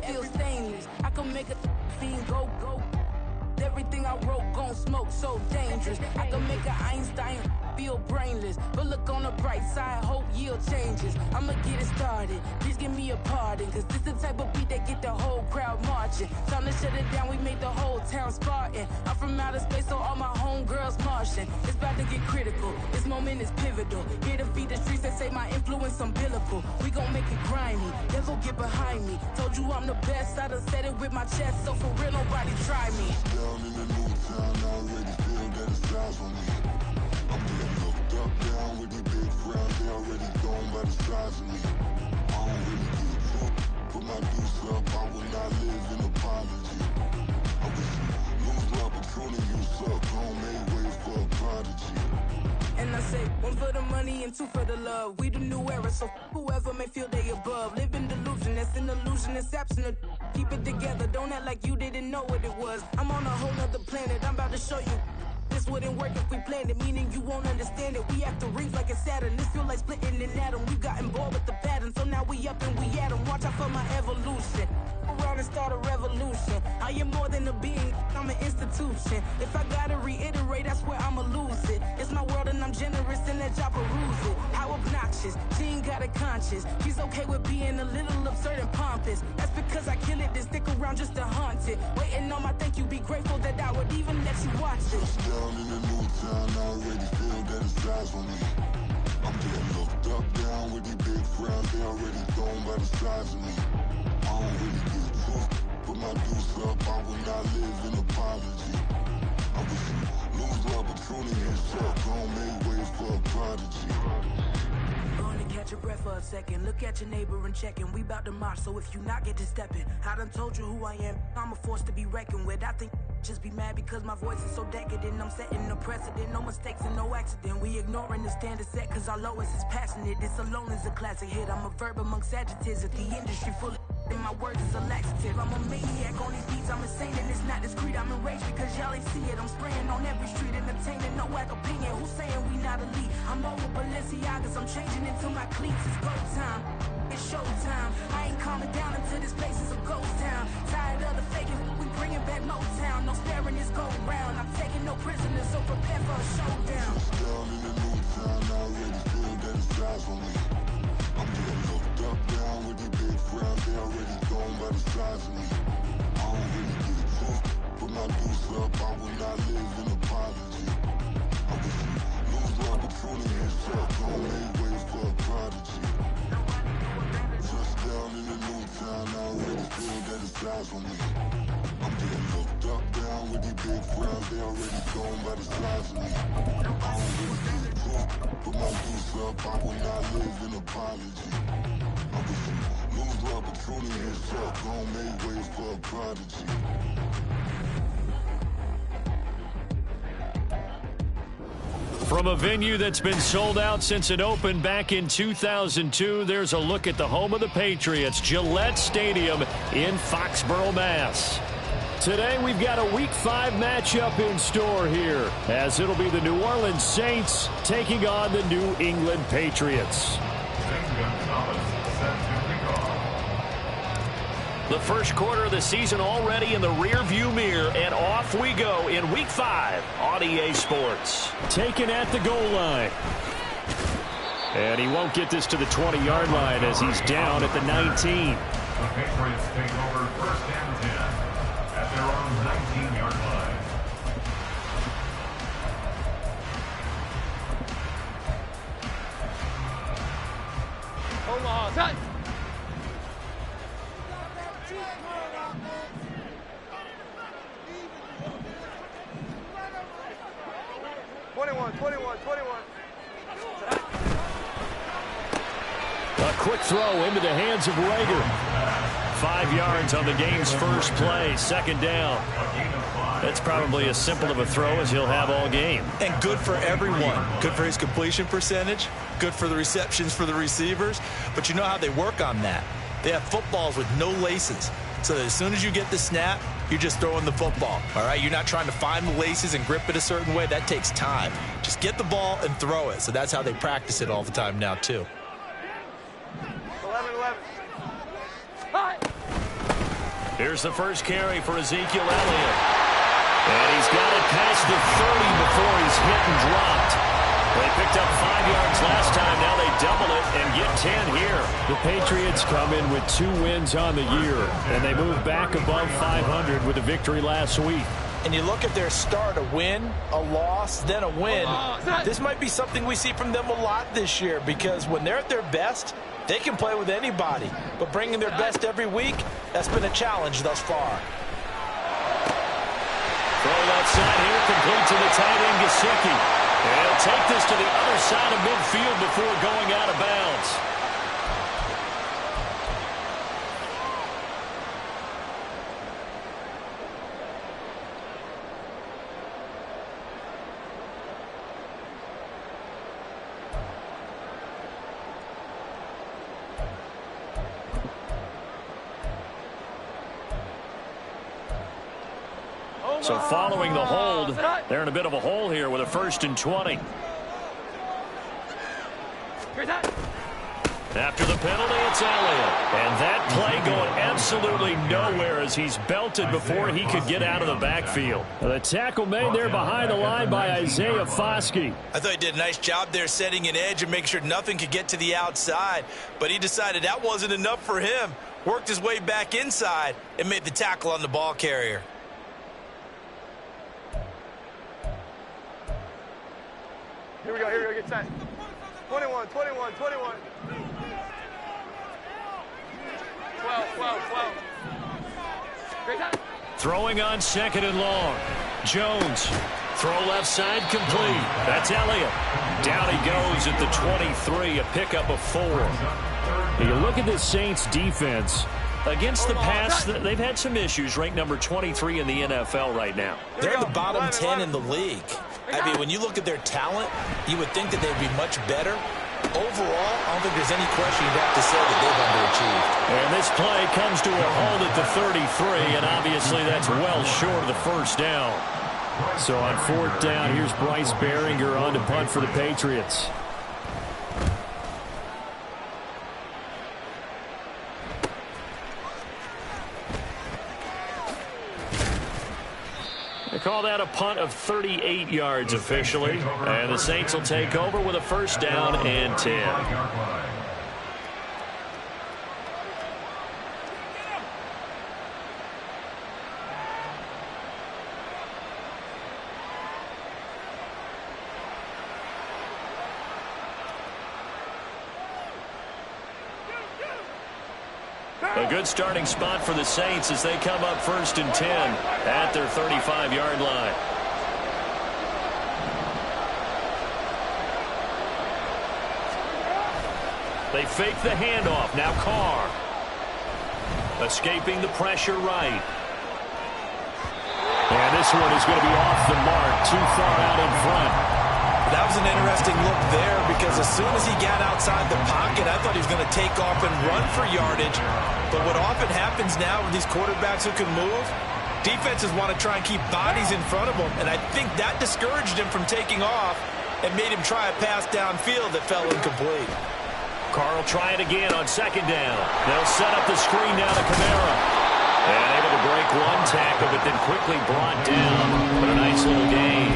still stainless. I can make a fiend go. Everything I wrote gon' smoke, so dangerous. I can make an Einstein feel brainless, but look on the bright side, hope yield changes. I'ma get it started, please give me a pardon, cause this the type of beat that get the whole crowd marching. Time to shut it down, we made the whole town Spartan. I'm from outer space, so all my homegirls Martian. It's about to get critical, this moment is pivotal. Here to feed the streets, they say my influence umbilical. We gon' make it grimy, devil get behind me. Told you I'm the best, I done said it with my chest, so for real nobody try me. Down in the new town, I already feel that it's eyes on me. I'm getting looked up, down with the big crowd, they already gone by the size of me. I don't really give a fuck, put my deuce up, I will not live in apology. I wish you lose the opportunity, you suck, home made way for a prodigy. And I say, one for the money and two for the love. We the new era, so whoever may feel they above. Live in delusion, that's an illusion, it's absent. Keep it together, don't act like you didn't know what it was. I'm on a whole nother planet, I'm about to show you. This wouldn't work if we planned it, meaning you won't understand it. We have to rings like a Saturn, this feel like splitting an atom. We got involved with the pattern, so now we up and we at 'em. Watch out for my evolution. Around and start a revolution. I am more than a being, I'm an institution. If I gotta reiterate, that's where I'ma lose it. It's my world and I'm generous and that y'all peruse it. How obnoxious, she ain't got a conscience. She's okay with being a little absurd and pompous. That's because I kill it, then stick around just to haunt it. Waiting on my thank you, be grateful that I would even let you watch it. Down in the new town, I already feel that it's eyes on me. I'm getting looked up, down with the big crowd, they already gone by the size of me. I don't really give a fuck, put my deuce up, I will not live in apology. I wish you lose the opportunity, you suck, home made way for a prodigy. Gonna catch your breath for a second. Look at your neighbor and check in. We bout to march, so if you not get to stepping, I done told you who I am. I'm a force to be reckoned with. I think just be mad because my voice is so decadent. I'm setting a precedent, no mistakes and no accident. We ignoring the standard set cause our lowest is passionate. This alone is a classic hit. I'm a verb amongst adjectives. If the industry full of and my words is a laxative. I'm a maniac on these beats, I'm insane and it's not discreet. I'm enraged because y'all ain't see it. I'm spraying on every street, entertaining, no whack opinion. Who's saying we not elite? I'm over Balenciagas, I'm changing into my cleats. It's go time, it's showtime. I ain't calming down until this place is a ghost town. Tired of the faking, we bringing back Motown. No sparing this go round. I'm taking no prisoners, so prepare for a showdown. Down in the new town, I already feel that it's eyes on me. I'm getting looked up, down with the big crowd, they already gone by the size of me. I don't really give a fuck, put my deuce up, I will not live in apology. I wish you lose the opportunity, you suck, home made way for a prodigy. Just down in the new town, I already feel that it's eyes on me. I'm getting looked up, down with the big crowd, they already gone by the size of me. I don't really give a fuck, put my deuce up, I will not live in apology. I wish you lose the opportunity, you suck, home made way for a prodigy. From a venue that's been sold out since it opened back in 2002, there's a look at the home of the Patriots, Gillette Stadium in Foxborough, Mass. Today we've got a Week 5 matchup in store here, as it'll be the New Orleans Saints taking on the New England Patriots. The first quarter of the season already in the rearview mirror, and off we go in Week 5 on EA Sports. Taken at the goal line. And he won't get this to the 20-yard line as he's down at the 19. The Patriots take over first and 10 at their own 19-yard line. Omaha, touch! A quick throw into the hands of Rager. 5 yards on the game's first play, second down. That's probably as simple of a throw as he'll have all game. And good for everyone. Good for his completion percentage. Good for the receptions for the receivers. But you know how they work on that. They have footballs with no laces. So that as soon as you get the snap, you're just throwing the football. All right? You're not trying to find the laces and grip it a certain way. That takes time. Just get the ball and throw it. So that's how they practice it all the time now, too. 11-11. Hi. Here's the first carry for Ezekiel Elliott. And he's got it past the 30 before he's hit and dropped. They picked up 5 yards last time. Now they double it and get 10 here. The Patriots come in with 2 wins on the year, and they move back above 500 with a victory last week. And you look at their start, a win, a loss, then a win. This might be something we see from them a lot this year, because when they're at their best, they can play with anybody. But bringing their best every week, that's been a challenge thus far. Throw left side here, complete to the tight end, Gesicki. And he'll take this to the other side of midfield before going out of bounds. So following the hold, they're in a bit of a hole here with a 1st and 20. After the penalty, it's Elliott. And that play going absolutely nowhere as he's belted before he could get out of the backfield. The tackle made there behind the line by Isaiah Foskey. I thought he did a nice job there setting an edge and making sure nothing could get to the outside. But he decided that wasn't enough for him. Worked his way back inside and made the tackle on the ball carrier. Here we go, get set. 21. 12. Throwing on 2nd and long. Jones. Throw left side complete. That's Elliott. Down he goes at the 23, a pickup of 4. You look at this Saints defense. Against the pass, they've had some issues. Ranked number 23 in the NFL right now. They're in the bottom 10 in the league. I mean, when you look at their talent, you would think that they'd be much better. Overall, I don't think there's any question you'd have to say that they've underachieved. And this play comes to a hold at the 33, and obviously that's well short of the 1st down. So on 4th down, here's Bryce Behringer on to punt for the Patriots. They call that a punt of 38 yards officially. And the Saints will take over with a 1st down and 10. A good starting spot for the Saints as they come up 1st and 10 at their 35-yard line. They fake the handoff. Now Carr. Escaping the pressure right. And this one is going to be off the mark. Too far out in front. That was an interesting look there because as soon as he got outside the pocket, I thought he was going to take off and run for yardage. But what often happens now with these quarterbacks who can move, defenses want to try and keep bodies in front of them. And I think that discouraged him from taking off and made him try a pass downfield that fell incomplete. Carr will try it again on 2nd down. They'll set up the screen down to Kamara. And able to break one tackle, but then quickly brought down. But a nice little gain.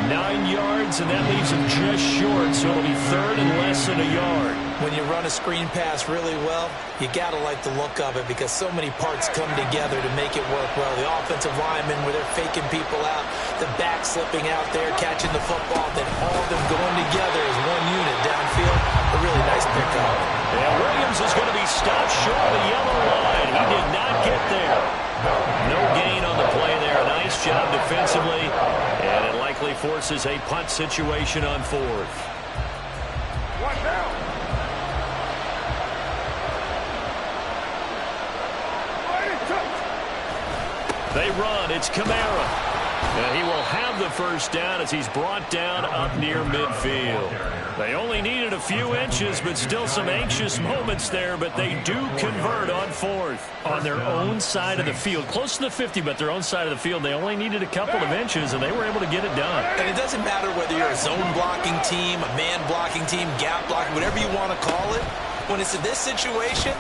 9 yards, and that leaves him just short, so it'll be 3rd and less than a yard. When you run a screen pass really well, you got to like the look of it because so many parts come together to make it work well. The offensive linemen where they're faking people out, the back slipping out there, catching the football, then all of them going together as one unit downfield. A really nice pickup. And Williams is going to be stopped short of the yellow line. He did not get there. No gain on the play there. Nice job defensively, and it likely forces a punt situation on 4th. They run. It's Kamara. And he will have the 1st down as he's brought down up near midfield. They only needed a few inches, but still some anxious moments there, but they do convert on 4th. On their own side of the field, close to the 50, but their own side of the field, they only needed a couple of inches, and they were able to get it done. And it doesn't matter whether you're a zone blocking team, a man blocking team, gap blocking, whatever you want to call it. When it's in this situation,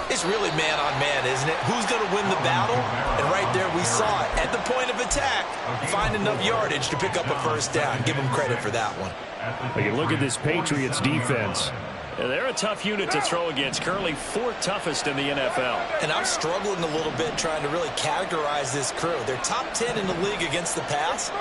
It's really man-on-man, isn't it? Who's going to win the battle? And right there we saw it. At the point of attack, find enough yardage to pick up a first down. Give them credit for that one. Well, you look at this Patriots defense. They're a tough unit to throw against, currently 4th toughest in the NFL. And I'm struggling a little bit trying to really categorize this crew. They're top 10 in the league against the pass,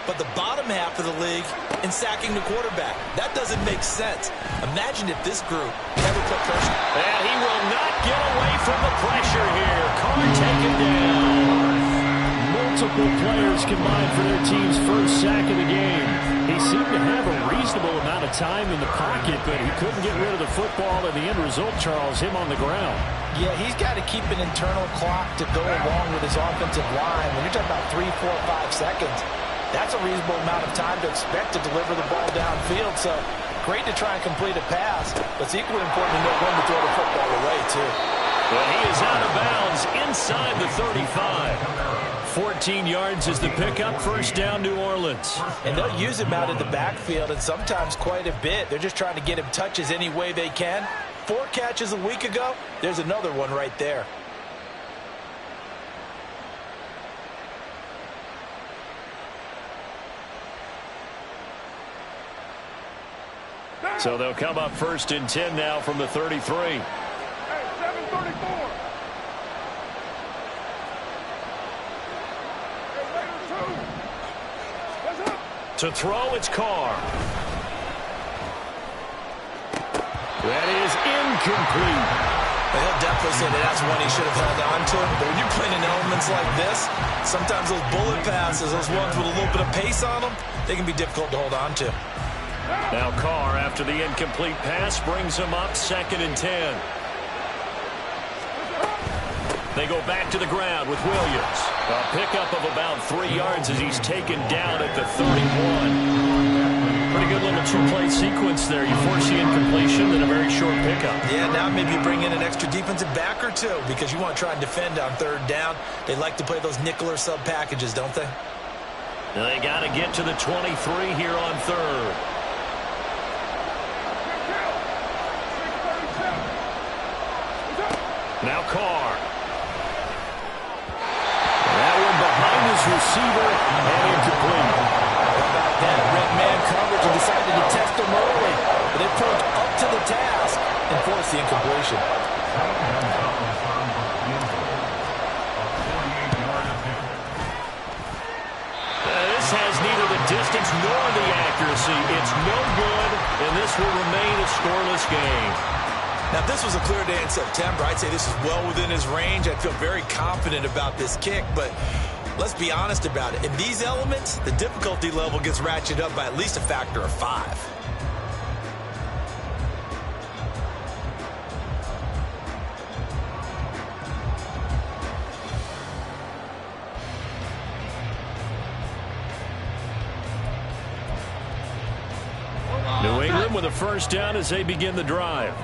but the bottom half of the league in sacking the quarterback. That doesn't make sense. Imagine if this group ever put pressure. And he will not get away from the pressure here. Carr taken down. Multiple players combined for their team's first sack of the game. He seemed to have a reasonable amount of time in the pocket, but he couldn't get rid of the football, and the end result, Charles, him on the ground. Yeah, he's got to keep an internal clock to go along with his offensive line. When you're talking about 3, 4, 5 seconds, that's a reasonable amount of time to expect to deliver the ball downfield. So great to try and complete a pass, but it's equally important to know when to throw the football away, too. Well, he is out of bounds inside the 35. 14 yards is the pickup, first down, New Orleans. And they'll use him out in the backfield, and sometimes quite a bit. They're just trying to get him touches any way they can. 4 catches a week ago, there's another one right there. So they'll come up first and 10 now from the 33. Hey, 7:34. To throw, it's Carr. That is incomplete. Well, he'll definitely say that that's one he should have held on to. But when you're playing in elements like this, sometimes those bullet passes, those ones with a little bit of pace on them, they can be difficult to hold on to. Now Carr, after the incomplete pass, brings him up 2nd and 10. They go back to the ground with Williams. A pickup of about 3 yards as he's taken down at the 31. Pretty good little 2-play sequence there. You force the incompletion, then a very short pickup. Yeah, now maybe you bring in an extra defensive back or two because you want to try and defend on 3rd down. They like to play those nickel or sub packages, don't they? They got to get to the 23 here on 3rd. Now Carr. That one behind his receiver and incomplete. How about that? Red man coverage and decided to test him early. But they proved up to the task and forced the incompletion. This has neither the distance nor the accuracy. It's no good, and this will remain a scoreless game. Now, if this was a clear day in September, I'd say this is well within his range. I'd feel very confident about this kick, but let's be honest about it. In these elements, the difficulty level gets ratcheted up by at least a factor of 5. New England with a first down as they begin the drive.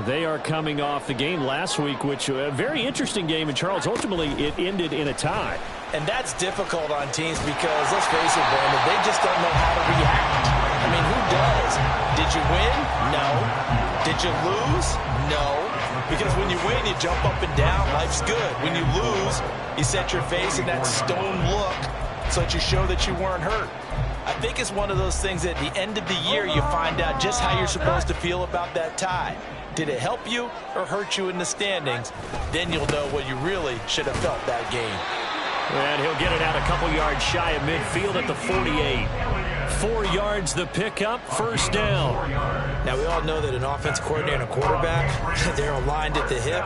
They are coming off the game last week, which a very interesting game. And, Charles, ultimately it ended in a tie. And that's difficult on teams because, let's face it, Brandon, they just don't know how to react. I mean, who does? Did you win? No. Did you lose? No. Because when you win, you jump up and down. Life's good. When you lose, you set your face in that stone look so that you show that you weren't hurt. I think it's one of those things at the end of the year you find out just how you're supposed to feel about that tie. Did it help you or hurt you in the standings? Then you'll know what you really should have felt that game. And he'll get it out a couple yards shy of midfield at the 48. 4 yards the pickup, first down. Now, we all know that an offense coordinator and a quarterback, they're aligned at the hip.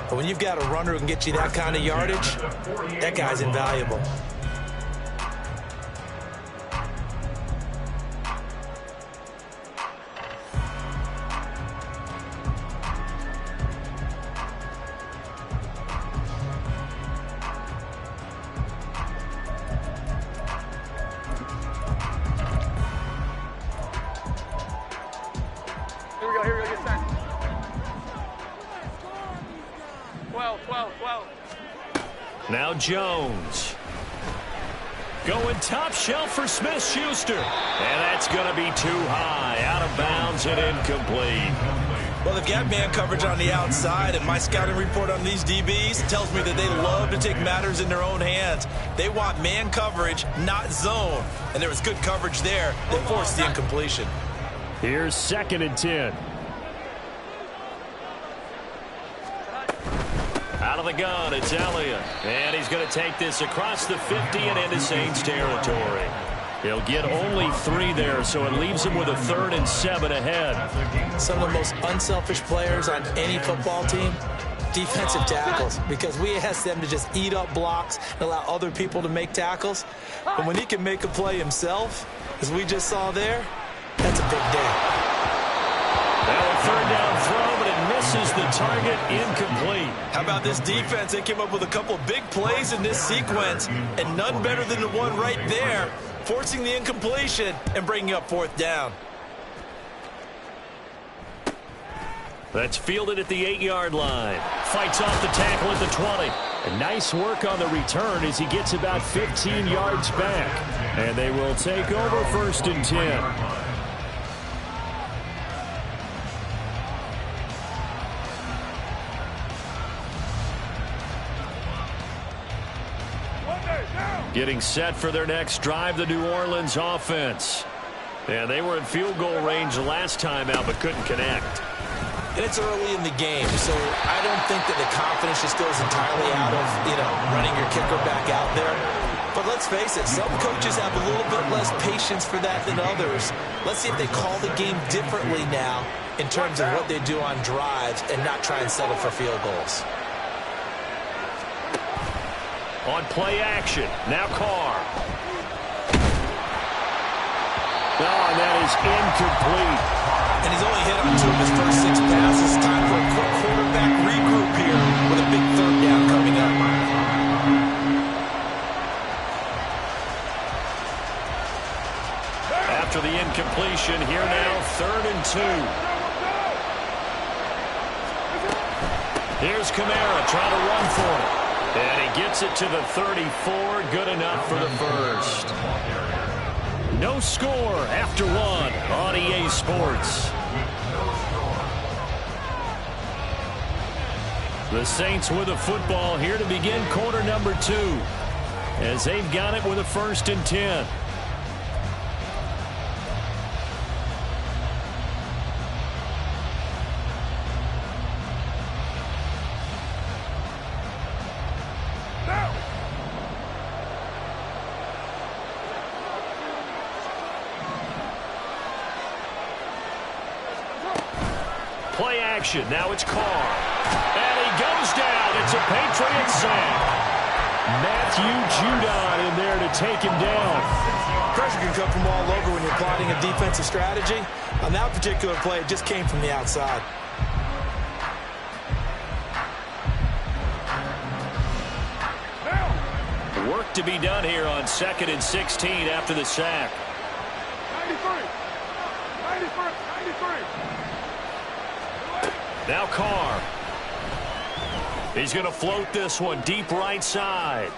But when you've got a runner who can get you that kind of yardage, that guy's invaluable. Here we go, get set. 12. Now Jones. Going top shelf for Smith-Schuster. And that's going to be too high. Out of bounds and incomplete. Well, they've got man coverage on the outside, and my scouting report on these DBs tells me that they love to take matters in their own hands. They want man coverage, not zone. And there was good coverage there that forced the incompletion. Here's 2nd and 10. Out of the gun, it's Elliott. And he's going to take this across the 50 and into Saints territory. He'll get only 3 there, so it leaves him with a 3rd and 7 ahead. Some of the most unselfish players on any football team, defensive tackles, because we ask them to just eat up blocks and allow other people to make tackles. But when he can make a play himself, as we just saw there, that's a big day. Now a 3rd down throw, but it misses the target, incomplete. How about this defense? They came up with a couple of big plays in this sequence, and none better than the one right there, forcing the incompletion and bringing up 4th down. That's fielded at the 8-yard line. Fights off the tackle at the 20. And nice work on the return as he gets about 15 yards back. And they will take over 1st and 10. Getting set for their next drive, the New Orleans offense. And they were in field goal range last time out, but couldn't connect. And it's early in the game, so I don't think that the confidence just goes entirely out of, running your kicker back out there. But let's face it, some coaches have a little bit less patience for that than others. Let's see if they call the game differently now in terms of what they do on drives and not try and settle for field goals. On play action, now Carr. Oh, and that is incomplete. And he's only hit on 2 of his first 6 passes. Time for a quick quarterback regroup here with a big 3rd down coming up. After the incompletion, here now, 3rd and 2. Here's Kamara trying to run for it. And he gets it to the 34. Good enough for the 1st. No score after 1 on EA Sports. The Saints with the football here to begin quarter number 2. As they've got it with a 1st and 10. Play action. Now it's Carr. And he goes down. It's a Patriot sack. Matthew Judon in there to take him down. Pressure can come from all over when you're plotting a defensive strategy. On that particular play, it just came from the outside. Work to be done here on 2nd and 16 after the sack. 93. Now Carr. He's going to float this one deep right side.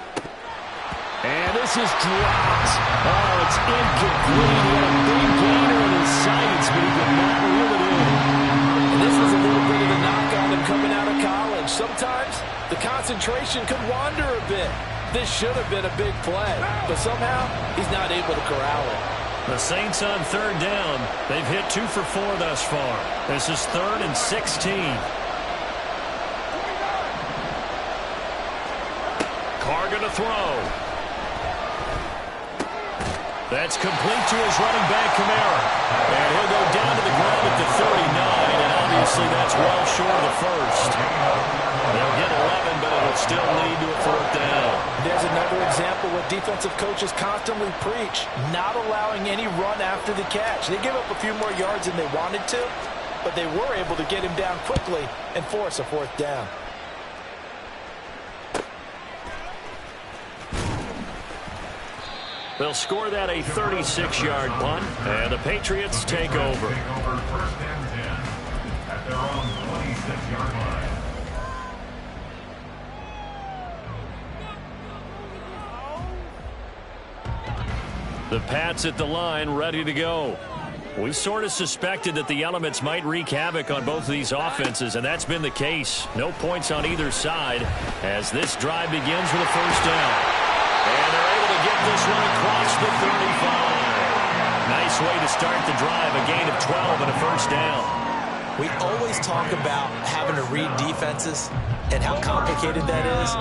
And this is dropped. Oh, it's incomplete. He had a big gainer in his sights, but he could not reel it in. And this was a little bit of a knock on him coming out of college. Sometimes the concentration could wander a bit. This should have been a big play, but somehow he's not able to corral it. The Saints on 3rd down. They've hit 2 for 4 thus far. This is 3rd and 16. Carr going to throw. That's complete to his running back, Kamara. And he'll go down to the ground at the 39, and obviously that's well short of the 1st. They'll get 11, but it'll still lead to a 4th down. There's another example what defensive coaches constantly preach, not allowing any run after the catch. They give up a few more yards than they wanted to, but they were able to get him down quickly and force a 4th down. They'll score that a 36-yard punt, and the Patriots take over. 1st and 10 at their own 26-yard line. The Pats at the line, ready to go. We sort of suspected that the elements might wreak havoc on both of these offenses, and that's been the case. No points on either side as this drive begins with a first down. And they're able to get this one across the 35. Nice way to start the drive, a gain of 12 and a first down. We always talk about having to read defenses and how complicated that is.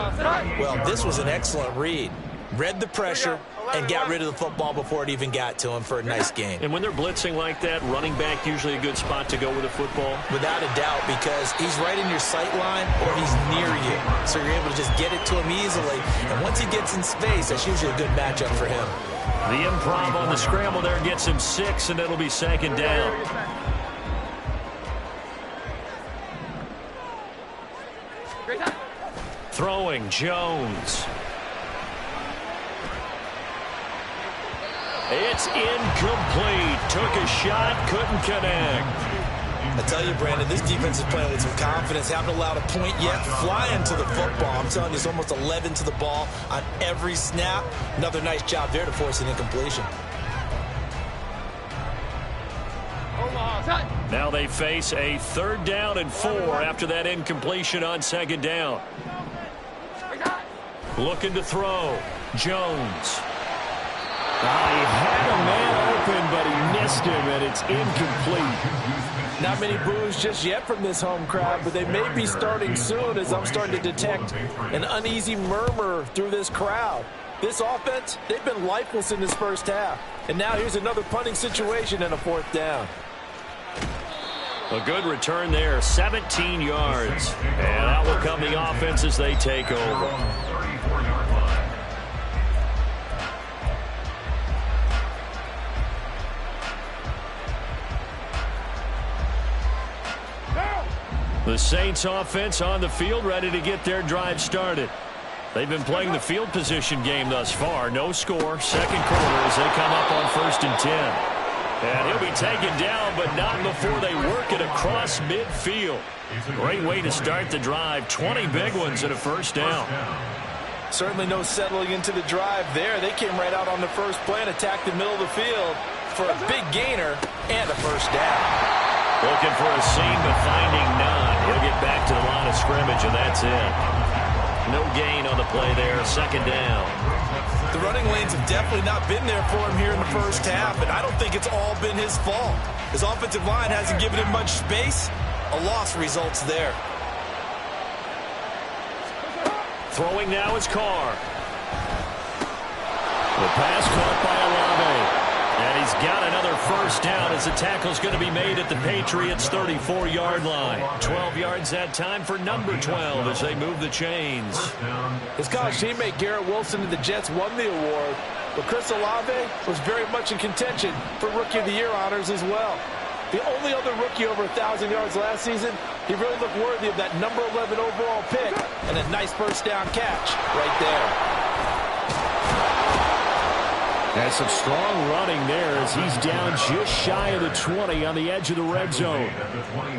Well, this was an excellent read. Read the pressure and got rid of the football before it even got to him for a nice gain. And when they're blitzing like that, running back usually a good spot to go with the football? Without a doubt, because he's right in your sight line or he's near you. So you're able to just get it to him easily. And once he gets in space, that's usually a good matchup for him. The improv on the scramble there gets him 6, and it'll be second down. Throwing, Jones. It's incomplete. Took a shot, couldn't connect. I tell you, Brandon, this defense is playing with some confidence. Haven't allowed a point yet. Flying to the football. I'm telling you, it's almost 11 to the ball on every snap. Another nice job there to force an incompletion. Now they face a 3rd down and 4 after that incompletion on 2nd down. Looking to throw. Jones. He had a man open, but he missed him, and it's incomplete. Not many boos just yet from this home crowd, but they may be starting soon as I'm starting to detect an uneasy murmur through this crowd. This offense, they've been lifeless in this first half. And now here's another punting situation and a 4th down. A good return there, 17 yards. And out will come the offense as they take over. The Saints offense on the field, ready to get their drive started. They've been playing the field position game thus far. No score, 2nd quarter as they come up on 1st and 10. And he'll be taken down, but not before they work it across midfield. Great way to start the drive. 20 big ones and a first down. Certainly no settling into the drive there. They came right out on the first play and attacked the middle of the field for a big gainer and a first down. Looking for a seam, but finding none. He'll get back to the line of scrimmage, and that's it. No gain on the play there. 2nd down. The running lanes have definitely not been there for him here in the first half, and I don't think it's all been his fault. His offensive line hasn't given him much space. A loss results there. Throwing now is Carr. The pass caught by Olave. And he's got another first down as the tackle's going to be made at the Patriots' 34-yard line. 12 yards that time for number 12 as they move the chains. His college teammate Garrett Wilson and the Jets won the award, but Chris Olave was very much in contention for Rookie of the Year honors as well. The only other rookie over 1,000 yards last season, he really looked worthy of that number 11 overall pick and a nice first down catch right there. That's some strong running there as he's down just shy of the 20 on the edge of the red zone.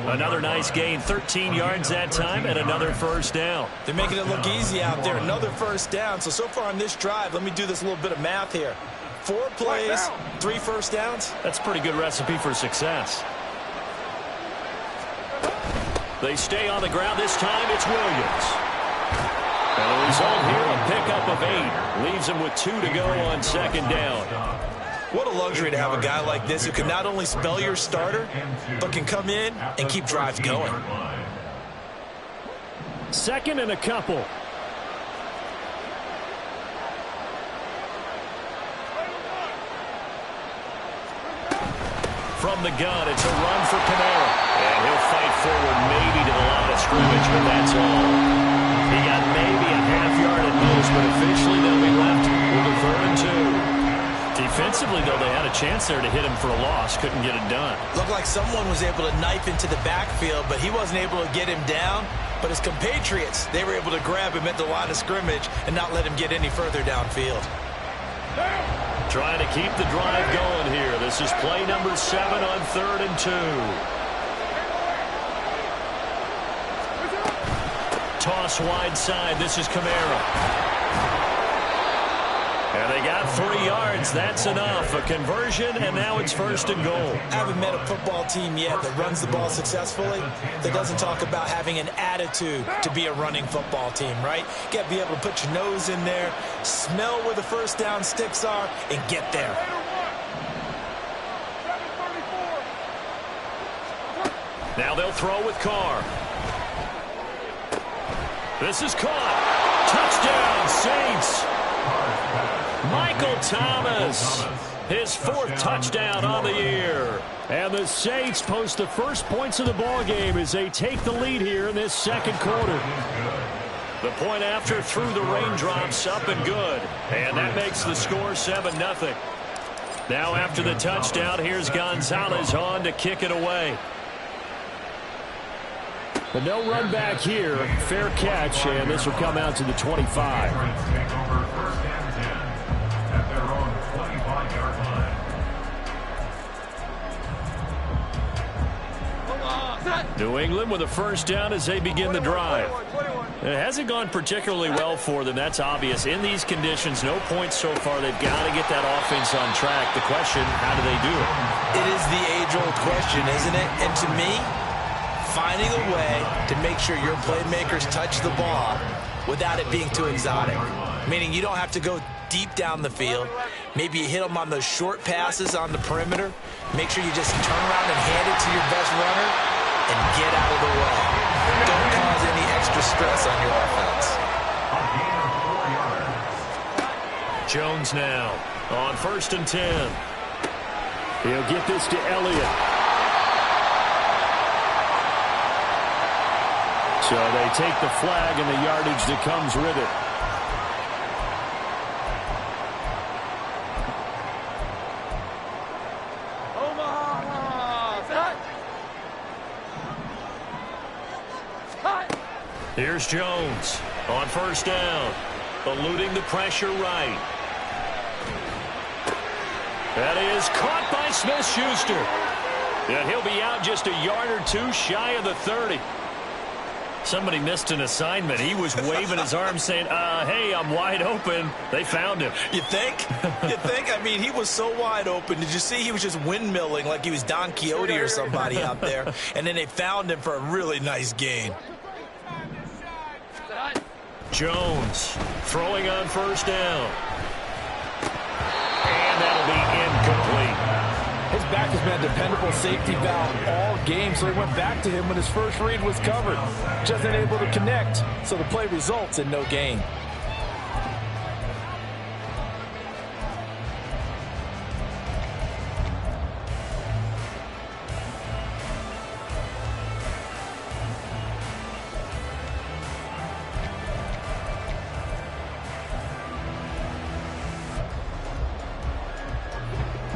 Another nice gain, 13 yards that time, and another first down. They're making it look easy out there. Another first down. So far on this drive, let me do this little bit of math here. 4 plays, 3 first downs. That's a pretty good recipe for success. They stay on the ground. This time it's Williams. And the result here, a pickup of 8. Leaves him with 2 to go on 2nd down. What a luxury to have a guy like this who can not only spell your starter, but can come in and keep drives going. 2nd and a couple. From the gun, it's a run for Kamara. And he'll fight forward maybe to the line of scrimmage, but that's all. He got maybe a half-yard at most, but officially they'll be left with a 3rd and 2. Defensively, though, they had a chance there to hit him for a loss. Couldn't get it done. Looked like someone was able to knife into the backfield, but he wasn't able to get him down. But his compatriots, they were able to grab him at the line of scrimmage and not let him get any further downfield. Trying to keep the drive going here. This is play number 7 on 3rd and 2. Toss wide side. This is Kamara. And they got 3 yards. That's enough. A conversion, and now it's 1st and goal. I haven't met a football team yet that runs the ball successfully that doesn't talk about having an attitude to be a running football team, right? You got to be able to put your nose in there, smell where the first down sticks are, and get there. Now they'll throw with Carr. This is caught. Touchdown, Saints. Michael Thomas, his 4th touchdown on the year. And the Saints post the first points of the ball game as they take the lead here in this 2nd quarter. The point after through the raindrops, up and good. And that makes the score 7-0. Now after the touchdown, here's Gonzalez on to kick it away. But no run back here. Fair catch, and this will come out to the 25. New England with a first down as they begin the drive. It hasn't gone particularly well for them. That's obvious. In these conditions, no points so far. They've got to get that offense on track. The question, how do they do it? It is the age-old question, isn't it? And to me, finding a way to make sure your playmakers touch the ball without it being too exotic. Meaning you don't have to go deep down the field. Maybe you hit them on those short passes on the perimeter. Make sure you just turn around and hand it to your best runner and get out of the way. Don't cause any extra stress on your offense. Jones now on 1st and 10. He'll get this to Elliott. So they take the flag and the yardage that comes with it. Here's Jones on 1st down, eluding the pressure right. That is caught by Smith-Schuster. And he'll be out just a yard or 2 shy of the 30. Somebody missed an assignment. He was waving his arms saying, hey, I'm wide open. They found him. You think? You think? I mean, he was so wide open. Did you see he was just windmilling like he was Don Quixote or somebody out there? And then they found him for a really nice gain. Jones throwing on 1st down. And that'll be incomplete. His back has been a dependable safety valve all game, so he went back to him when his first read was covered. Just unable to connect, so the play results in no gain.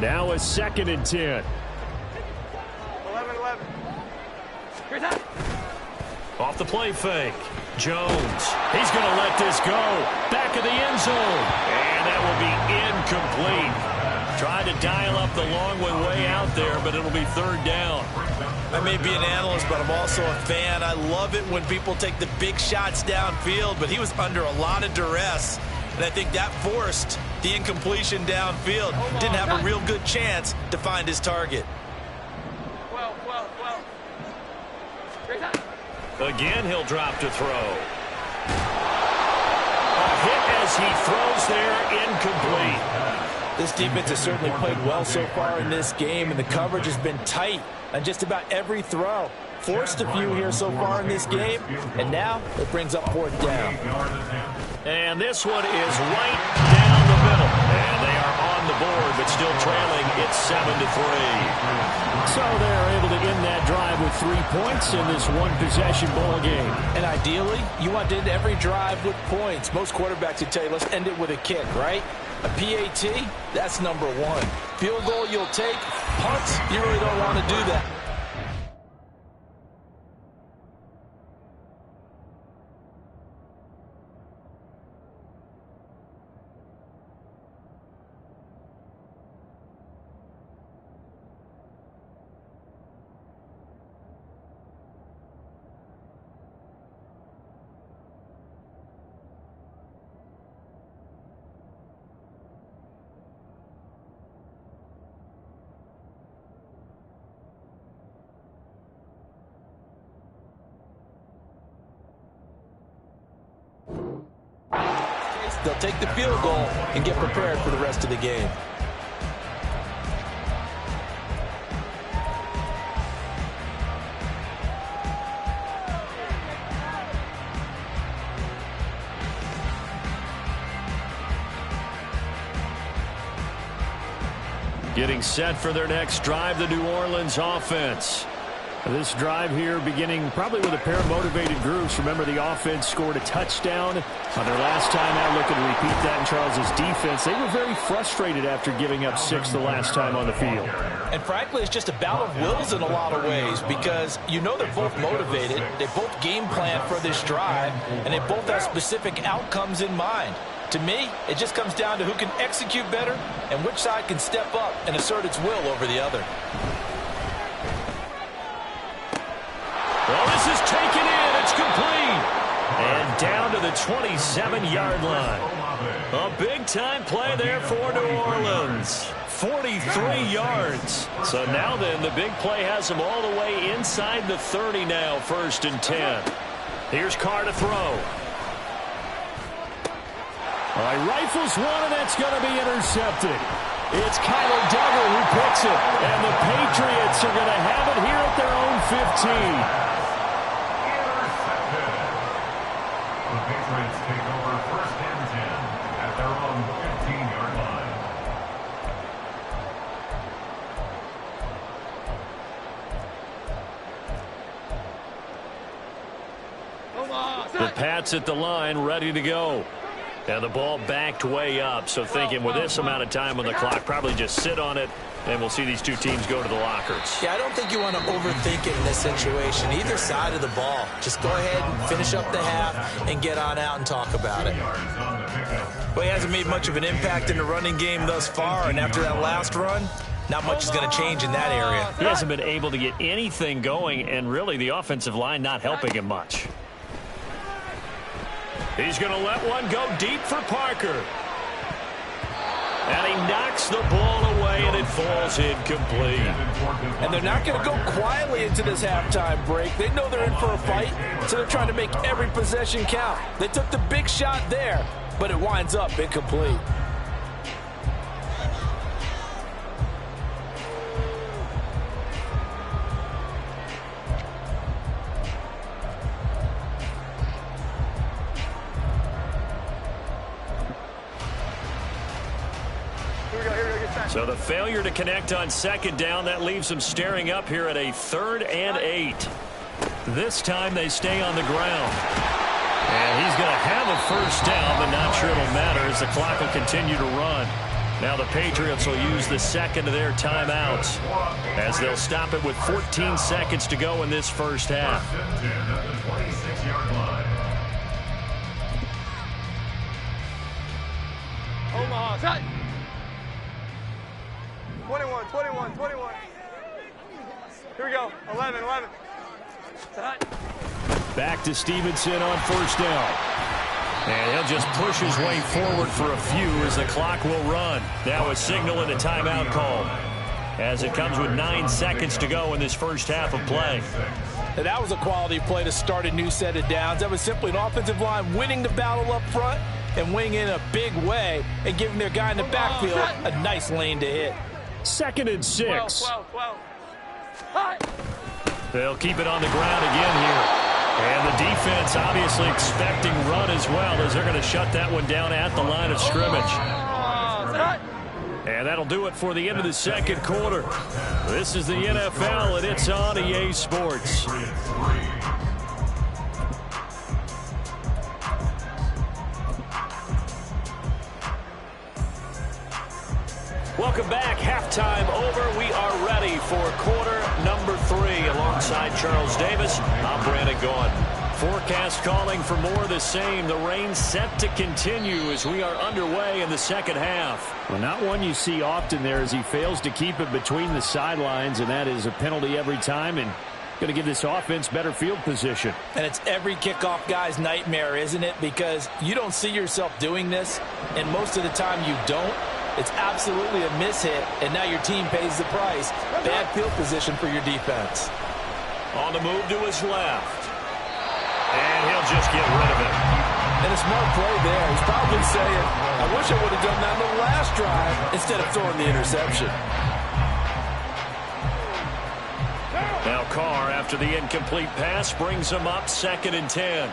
Now a 2nd and 10. 11-11. Here's that. Off the play fake. Jones. He's going to let this go. Back of the end zone. And that will be incomplete. Tried to dial up the long way out there, but it'll be 3rd down. I may be an analyst, but I'm also a fan. I love it when people take the big shots downfield, but he was under a lot of duress. And I think that forced the incompletion downfield. Didn't have a real good chance to find his target. Well. Again, he'll drop to throw. A hit as he throws there, incomplete. This defense has certainly played well so far in this game, and the coverage has been tight on just about every throw. Forced a few here so far in this game, and now it brings up 4th down. And this one is right down the middle. And they are on the board, but still trailing. It's 7-3. So they're able to end that drive with 3 points in this one-possession ball game. And ideally, you want to end every drive with points. Most quarterbacks would tell you, let's end it with a kick, right? A PAT, that's number 1. Field goal you'll take. Punt, you really don't want to do that. they'll take the field goal and get prepared for the rest of the game. Getting set for their next drive, the New Orleans offense. This drive here beginning probably with a pair of motivated groups. Remember, the offense scored a touchdown on their last time out. Looking to repeat that in Charles's defense. They were very frustrated after giving up 6 the last time on the field. And frankly, it's just a battle of wills in a lot of ways because you know they're both motivated. They both game plan for this drive, and they both have specific outcomes in mind. To me, it just comes down to who can execute better and which side can step up and assert its will over the other. Well, this is taken in. It's complete. And down to the 27-yard line. A big-time play there for New Orleans. 43 yards. So now then, the big play has them all the way inside the 30 now, 1st and 10. Here's Carr to throw. All right, rifles one, and that's going to be intercepted. It's Kyler Duggar who picks it, and the Patriots are going to have it here at their own 15. Intercepted. The Patriots take over 1st and 10 at their own 15-yard line. The Pats at the line, ready to go. And the ball backed way up, so thinking with this amount of time on the clock, probably just sit on it, and we'll see these two teams go to the lockers. Yeah, I don't think you want to overthink it in this situation. Either side of the ball. Just go ahead and finish up the half and get on out and talk about it. Well, he hasn't made much of an impact in the running game thus far, and after that last run, not much is going to change in that area. He hasn't been able to get anything going, and really the offensive line not helping him much. He's going to let one go deep for Parker. And he knocks the ball away, and it falls incomplete. And they're not going to go quietly into this halftime break. They know they're in for a fight, so they're trying to make every possession count. They took the big shot there, but it winds up incomplete. So the failure to connect on 2nd down, that leaves them staring up here at a 3rd and 8. This time they stay on the ground. And he's going to have a 1st down, but not sure it'll matter as the clock will continue to run. Now the Patriots will use the 2nd of their timeouts as they'll stop it with 14 seconds to go in this 1st half. Omaha, set. 21. Here we go. 11. Back to Stevenson on 1st down. And he'll just push his way forward for a few as the clock will run. Now a signal and a timeout call as it comes with 9 seconds to go in this 1st half of play. And that was a quality play to start a new set of downs. That was simply an offensive line winning the battle up front and winning in a big way and giving their guy in the backfield a nice lane to hit. 2nd and 6. 12. They'll keep it on the ground again here. And the defense obviously expecting run as well as they're going to shut that one down at the line of scrimmage. And that'll do it for the end of the 2nd quarter. This is the NFL, and it's on EA Sports. Welcome back. Halftime over. We are ready for quarter number 3. Alongside Charles Davis, I'm Brandon Gaudin. Forecast calling for more of the same. The rain set to continue as we are underway in the 2nd half. Well, not one you see often there as he fails to keep it between the sidelines, and that is a penalty every time and going to give this offense better field position. And it's every kickoff guy's nightmare, isn't it? Because you don't see yourself doing this, and most of the time you don't. It's absolutely a mishit, and now your team pays the price. Bad field position for your defense. On the move to his left. And he'll just get rid of it. And a smart play there. He's probably saying, I wish I would have done that on the last drive instead of throwing the interception. Now Carr, after the incomplete pass, brings him up 2nd and 10.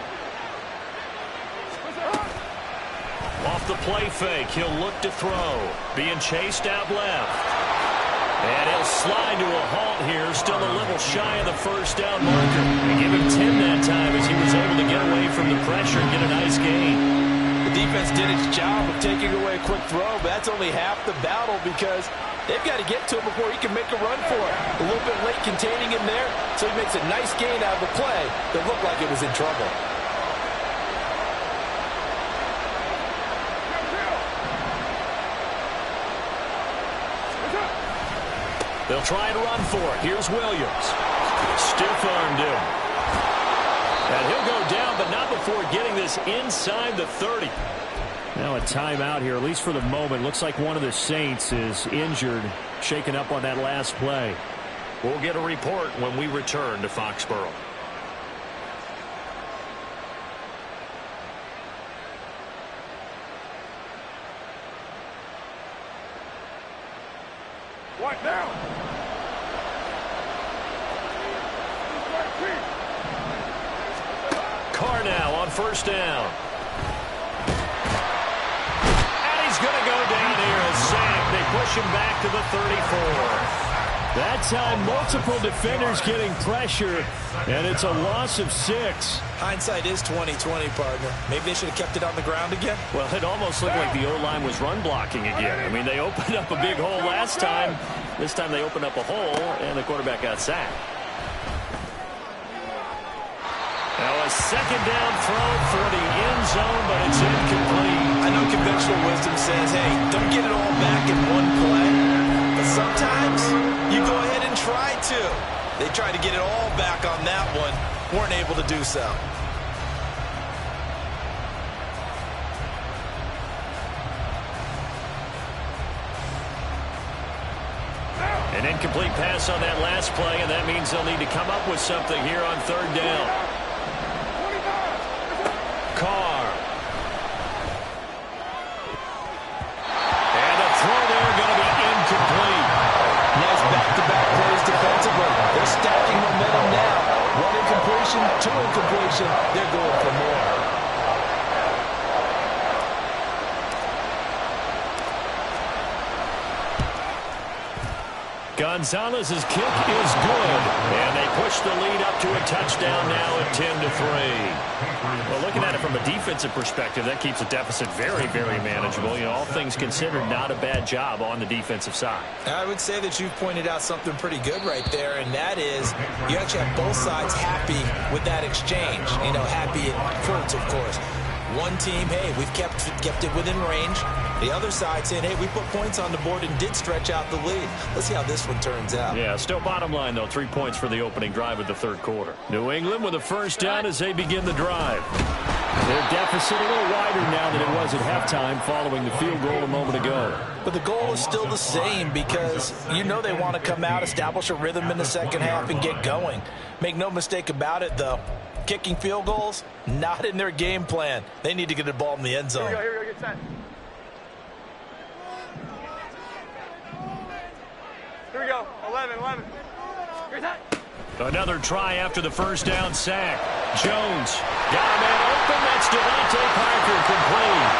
Off the play fake, he'll look to throw. Being chased out left. And he'll slide to a halt here, still a little shy of the first down marker. They give him 10 that time as he was able to get away from the pressure and get a nice gain. The defense did its job of taking away a quick throw, but that's only half the battle because they've got to get to him before he can make a run for it. A little bit late containing him there, so he makes a nice gain out of the play that looked like it was in trouble. They'll try and run for it. Here's Williams. Stiff-armed him. And he'll go down, but not before getting this inside the 30. Now a timeout here, at least for the moment. Looks like one of the Saints is injured, shaken up on that last play. We'll get a report when we return to Foxborough. What now? Carr now on 1st down. And he's going to go down here as sacked. They push him back to the 34. That time, multiple defenders getting pressure, and it's a loss of 6. Hindsight is 20/20, partner. Maybe they should have kept it on the ground again. Well, it almost looked like the O-line was run blocking again. I mean, they opened up a big hole last time. This time they opened up a hole, and the quarterback got sacked. Now a 2nd down throw for the end zone, but it's incomplete. I know conventional wisdom says, hey, don't get it all back in one play. But sometimes you go ahead and try to. They tried to get it all back on that one. Weren't able to do so. An incomplete pass on that last play, and that means they'll need to come up with something here on 3rd down. Carr. And the throw there going to be incomplete. Nice back-to-back plays defensively. They're stacking momentum now. 1 incompletion, 2 incompletion. They're going for more. Gonzalez's kick is good, and they push the lead up to a touchdown now at 10-3. Well, looking at it from a defensive perspective, that keeps the deficit very, very manageable. You know, all things considered, not a bad job on the defensive side. I would say that you've pointed out something pretty good right there, and that is you actually have both sides happy with that exchange. You know, happy in quotes, of course. One team, hey, we've kept it within range. The other side saying, hey, we put points on the board and did stretch out the lead. Let's see how this one turns out. Yeah, still bottom line, though, 3 points for the opening drive of the 3rd quarter. New England with a 1st down as they begin the drive. Their deficit a little wider now than it was at halftime following the field goal a moment ago. But the goal is still the same because you know they want to come out, establish a rhythm in the 2nd half, and get going. Make no mistake about it, though. Kicking field goals, not in their game plan. They need to get the ball in the end zone. Here we go, get set. Here we go, 11. Here's that. Another try after the 1st down sack. Jones got a man open. That's Devontae Parker, complete.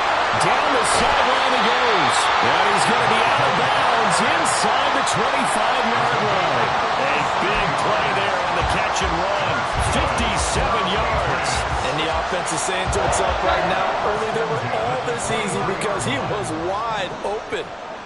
Down the sideline he goes. And he's going to be out of bounds inside the 25-yard line. A big play there on the catch and run. 57 yards. And the offense is saying to itself right now, early they were all this easy because he was wide open.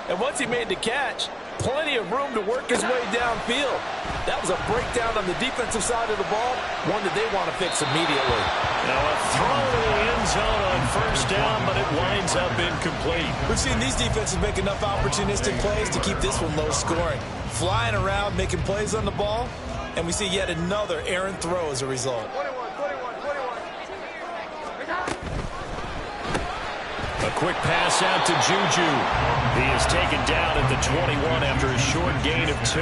And once he made the catch, plenty of room to work his way downfield. That was a breakdown on the defensive side of the ball, one that they want to fix immediately. Now a throw to the end zone on 1st down, but it winds up incomplete. We've seen these defenses make enough opportunistic plays to keep this one low scoring. Flying around, making plays on the ball, and we see yet another errant throw as a result. 21. A quick pass out to Juju. He is taken down at the 21 after a short gain of 2.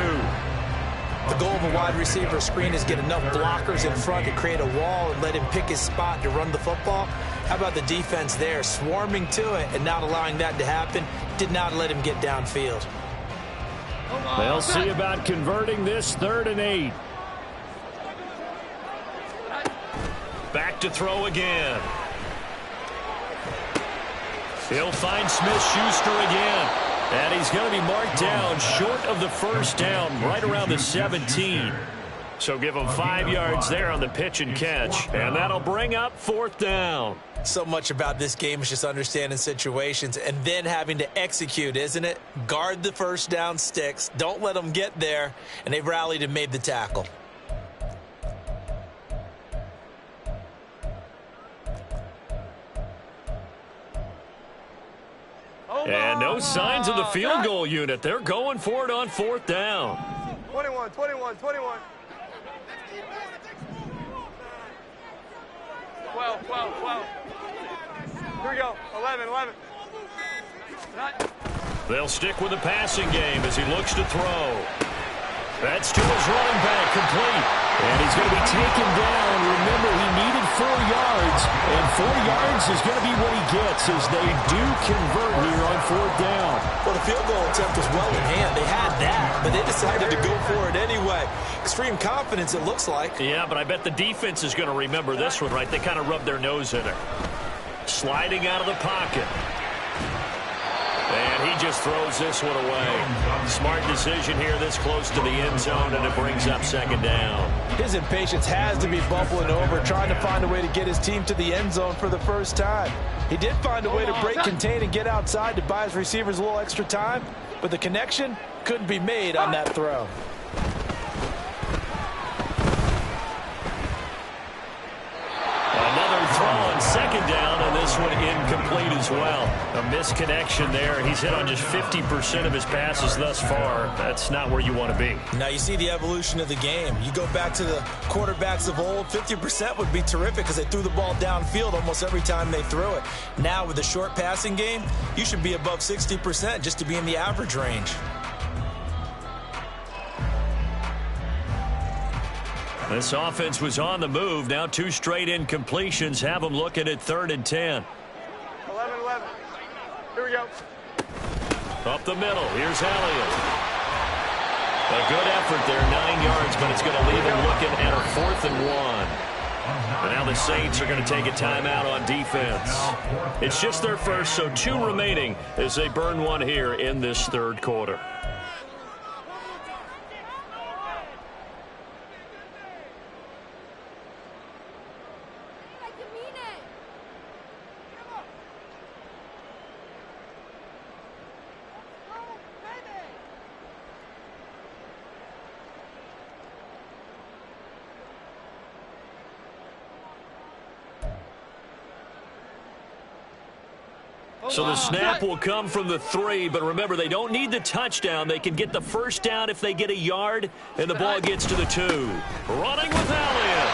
The goal of a wide receiver screen is get enough blockers in front to create a wall and let him pick his spot to run the football. How about the defense there, swarming to it and not allowing that to happen? Did not let him get downfield. They'll see about converting this 3rd and 8. Back to throw again. He'll find Smith-Schuster again. And he's going to be marked down short of the first down, right around the 17. So give him 5 yards there on the pitch and catch. And that'll bring up 4th down. So much about this game is just understanding situations and then having to execute, isn't it? Guard the first down sticks. Don't let them get there. And they rallied and made the tackle. And no signs of the field goal unit. They're going for it on 4th down. 21. 12. Here we go. 11. They'll stick with the passing game as he looks to throw. That's to his running back, complete. And he's going to be taken down. Remember, he needed 4 yards, and 4 yards is going to be what he gets as they do convert here on 4th down. Well, the field goal attempt was well in hand. They had that, but they decided to go for it anyway. Extreme confidence, it looks like. Yeah, but I bet the defense is going to remember this one, right? They kind of rubbed their nose in it. Sliding out of the pocket. And he just throws this one away. Smart decision here this close to the end zone, and it brings up 2nd down. His impatience has to be bubbling over, trying to find a way to get his team to the end zone for the first time. He did find a way to break, contain, and get outside to buy his receivers a little extra time, but the connection couldn't be made on that throw. Another throw on 2nd down, and this one incomplete as well. A misconnection there. He's hit on just 50% of his passes thus far. That's not where you want to be. Now you see the evolution of the game. You go back to the quarterbacks of old, 50% would be terrific because they threw the ball downfield almost every time they threw it. Now with the short passing game, you should be above 60% just to be in the average range. This offense was on the move. Now 2 straight incompletions have them looking at 3rd and 10. 11. Here we go. Up the middle. Here's Elliott. A good effort there, 9 yards, but it's going to leave him looking at a 4th and 1. And now the Saints are going to take a timeout on defense. It's just their first, so 2 remaining as they burn one here in this 3rd quarter. So the snap will come from the 3, but remember, they don't need the touchdown. They can get the first down if they get a yard, and the ball gets to the 2. Running with Elliott.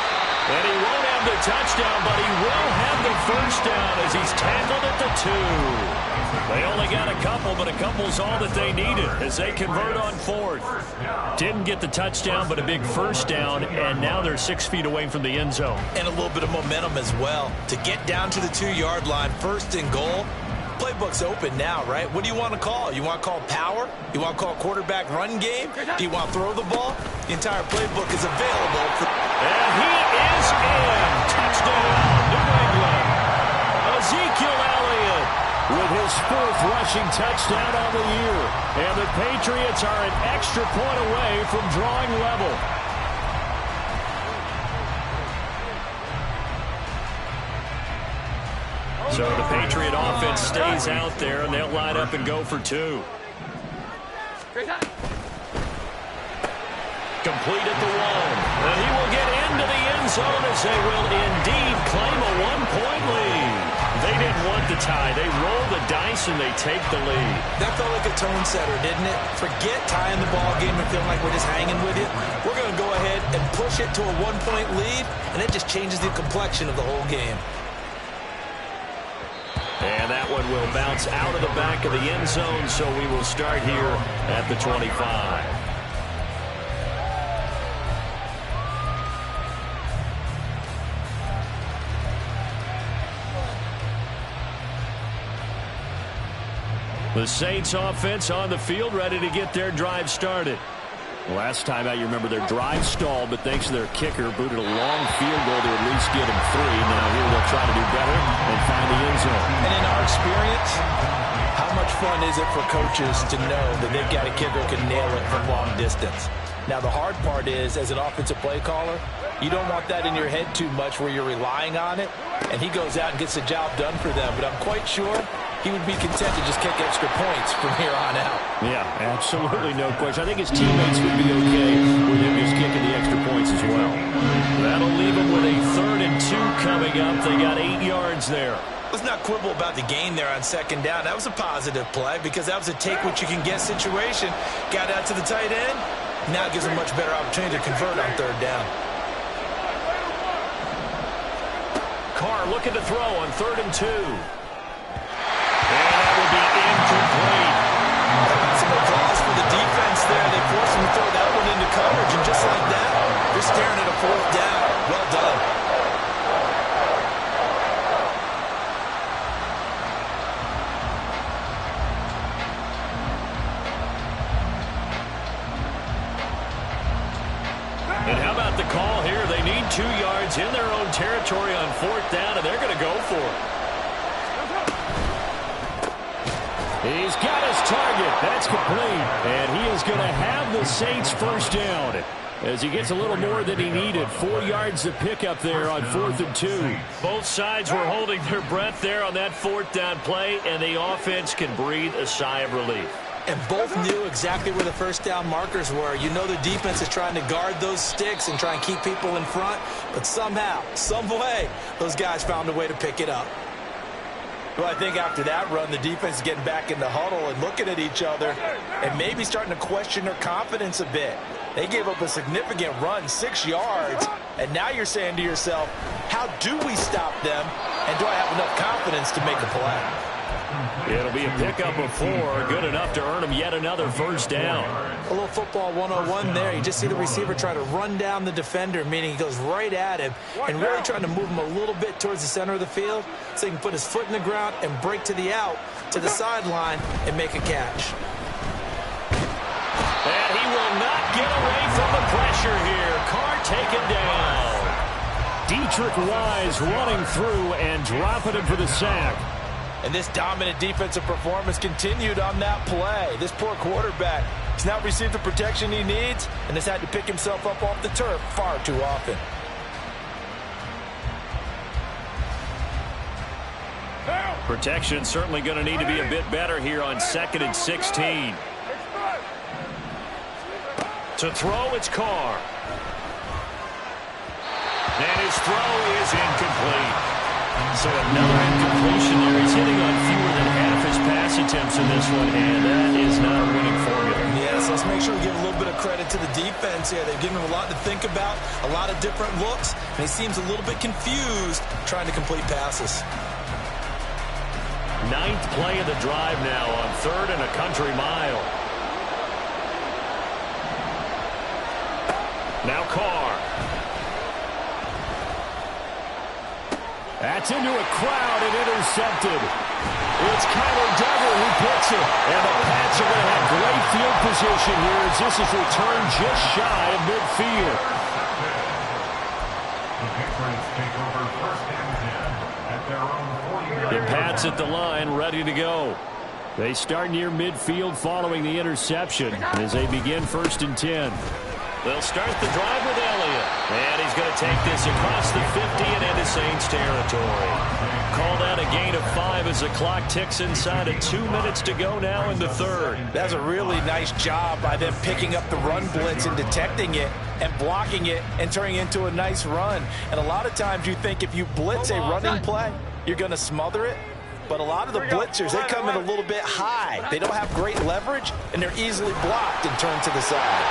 And he won't have the touchdown, but he will have the first down as he's tackled at the 2. They only got a couple, but a couple's all that they needed as they convert on 4th. Didn't get the touchdown, but a big first down, and now they're 6 feet away from the end zone. And a little bit of momentum as well. To get down to the 2-yard line, 1st and goal. Playbook's open now, right? What do you want to call? You want to call power? You want to call quarterback run game? Do you want to throw the ball? The entire playbook is available. And he is in. Touchdown, New England. Ezekiel Elliott with his 4th rushing touchdown on the year. And the Patriots are an extra point away from drawing level. So the Patriot offense stays out there, and they'll line up and go for 2. Complete at the 1. And he will get into the end zone as they will indeed claim a 1-point lead. They didn't want the tie. They roll the dice, and they take the lead. That felt like a tone setter, didn't it? Forget tying the ball game and feeling like we're just hanging with it. We're going to go ahead and push it to a 1-point lead, and it just changes the complexion of the whole game. And that one will bounce out of the back of the end zone, so we will start here at the 25. The Saints offense on the field, ready to get their drive started. Last time out, you remember their drive stalled, but thanks to their kicker, booted a long field goal to at least get them 3. Now here they'll try to do better and find the end zone. And in our experience, how much fun is it for coaches to know that they've got a kicker who can nail it from long distance? Now, the hard part is, as an offensive play caller, you don't want that in your head too much where you're relying on it, and he goes out and gets the job done for them. But I'm quite sure he would be content to just kick extra points from here on out. Yeah, absolutely no question. I think his teammates would be okay with him just kicking the extra points as well. That'll leave him with a 3rd and 2 coming up. They got 8 yards there. Let's not quibble about the gain there on 2nd down. That was a positive play because that was a take-what-you-can-get situation. Got out to the tight end. Now it gives him a much better opportunity to convert on 3rd down. Carr looking to throw on 3rd and 2. And that will be incomplete. Some applause for the defense there. They forced him to throw that one into coverage, and just like that, they're staring at a 4th down. Well done. And how about the call here? They need 2 yards in their own territory on 4th down, and they're going to go for it. He's got his target. That's complete. And he is going to have the Saints first down as he gets a little more than he needed. 4 yards to pick up there on 4th and 2. Both sides were holding their breath there on that 4th down play, and the offense can breathe a sigh of relief. And both knew exactly where the first down markers were. You know the defense is trying to guard those sticks and try and keep people in front, but somehow, some way, those guys found a way to pick it up. Well, I think after that run, the defense is getting back in the huddle and looking at each other and maybe starting to question their confidence a bit. They gave up a significant run, 6 yards, and now you're saying to yourself, how do we stop them, and do I have enough confidence to make a play? It'll be a pickup of 4, good enough to earn him yet another first down. A little football 101 there. You just see the receiver try to run down the defender, meaning he goes right at him and really trying to move him a little bit towards the center of the field so he can put his foot in the ground and break to the out, to the sideline, and make a catch. And he will not get away from the pressure here. Carr taken down. Dietrich Wise running through and dropping him for the sack. And this dominant defensive performance continued on that play. This poor quarterback has now received the protection he needs and has had to pick himself up off the turf far too often. Protection certainly going to need to be a bit better here on 2nd and 16. To throw, it's Carr. And his throw is incomplete. So another incompletion there. He's hitting on fewer than half his pass attempts in this one, and that is not a winning formula. Yes, let's make sure we give a little bit of credit to the defense here. They've given him a lot to think about, a lot of different looks, and he seems a little bit confused trying to complete passes. 9th play of the drive now on 3rd and a country mile. Now Carr. That's into a crowd and intercepted. It's Kyler Duggar who picks it. And the Pats are going to have great field position here as this is returned just shy of midfield. The Patriots take over 1st and 10 at their own 40-yard line. The Pats at the line, ready to go. They start near midfield following the interception as they begin 1st and 10. They'll start the drive with Elliott. And he's going to take this across the 50 and into Saints territory. Called out a gain of 5 as the clock ticks inside of 2 minutes to go now in the 3rd. That's a really nice job by them picking up the run blitz and detecting it and blocking it and turning it into a nice run. And a lot of times you think if you blitz a running play, you're going to smother it. But a lot of the blitzers, they come in a little bit high. They don't have great leverage, and they're easily blocked and turned to the side.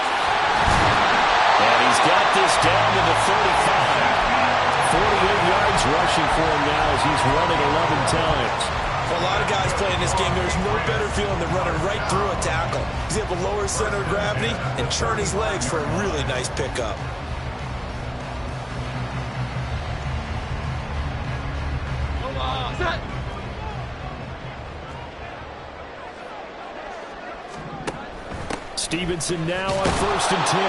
And he's got this down to the 35. 48 yards rushing for him now as he's running 11 times. For a lot of guys playing this game, there's no better feeling than running right through a tackle. He's able to lower his center of gravity and churn his legs for a really nice pickup. Stevenson now on 1st and 10.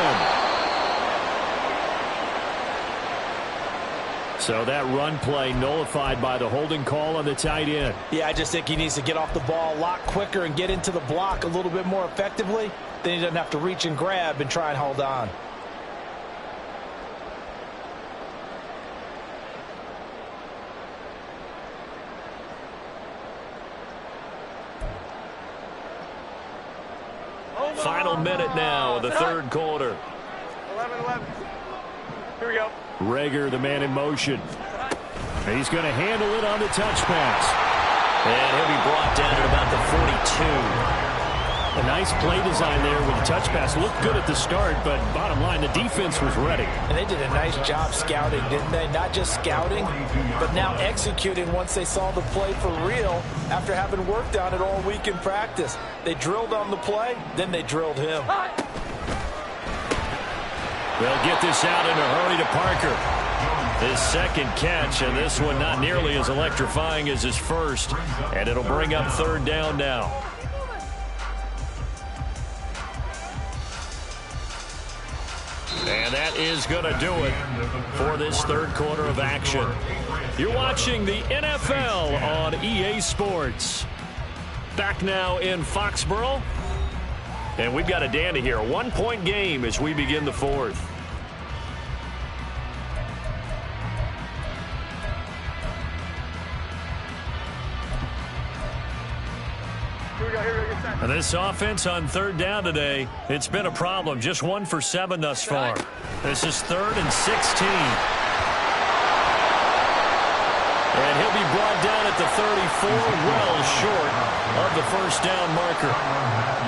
So that run play nullified by the holding call on the tight end. Yeah, I just think he needs to get off the ball a lot quicker and get into the block a little bit more effectively. Then he doesn't have to reach and grab and try and hold on. Final minute now of the third quarter. 11-11. Here we go. Rager, the man in motion. He's going to handle it on the touch pass. And he'll be brought down at about the 42. A nice play design there with the touch pass. Looked good at the start, but bottom line, the defense was ready. And they did a nice job scouting, didn't they? Not just scouting, but now executing once they saw the play for real after having worked on it all week in practice. They drilled on the play, then they drilled him. They'll get this out in a hurry to Parker. His second catch, and this one not nearly as electrifying as his first. And it'll bring up third down now. And that is going to do it for this third quarter of action. You're watching the NFL on EA Sports. Back now in Foxborough. And we've got a dandy here. A 1-point game as we begin the fourth. And this offense on third down today, it's been a problem. Just 1 for 7 thus far. This is 3rd and 16. And he'll be brought down at the 34, well short of the first down marker.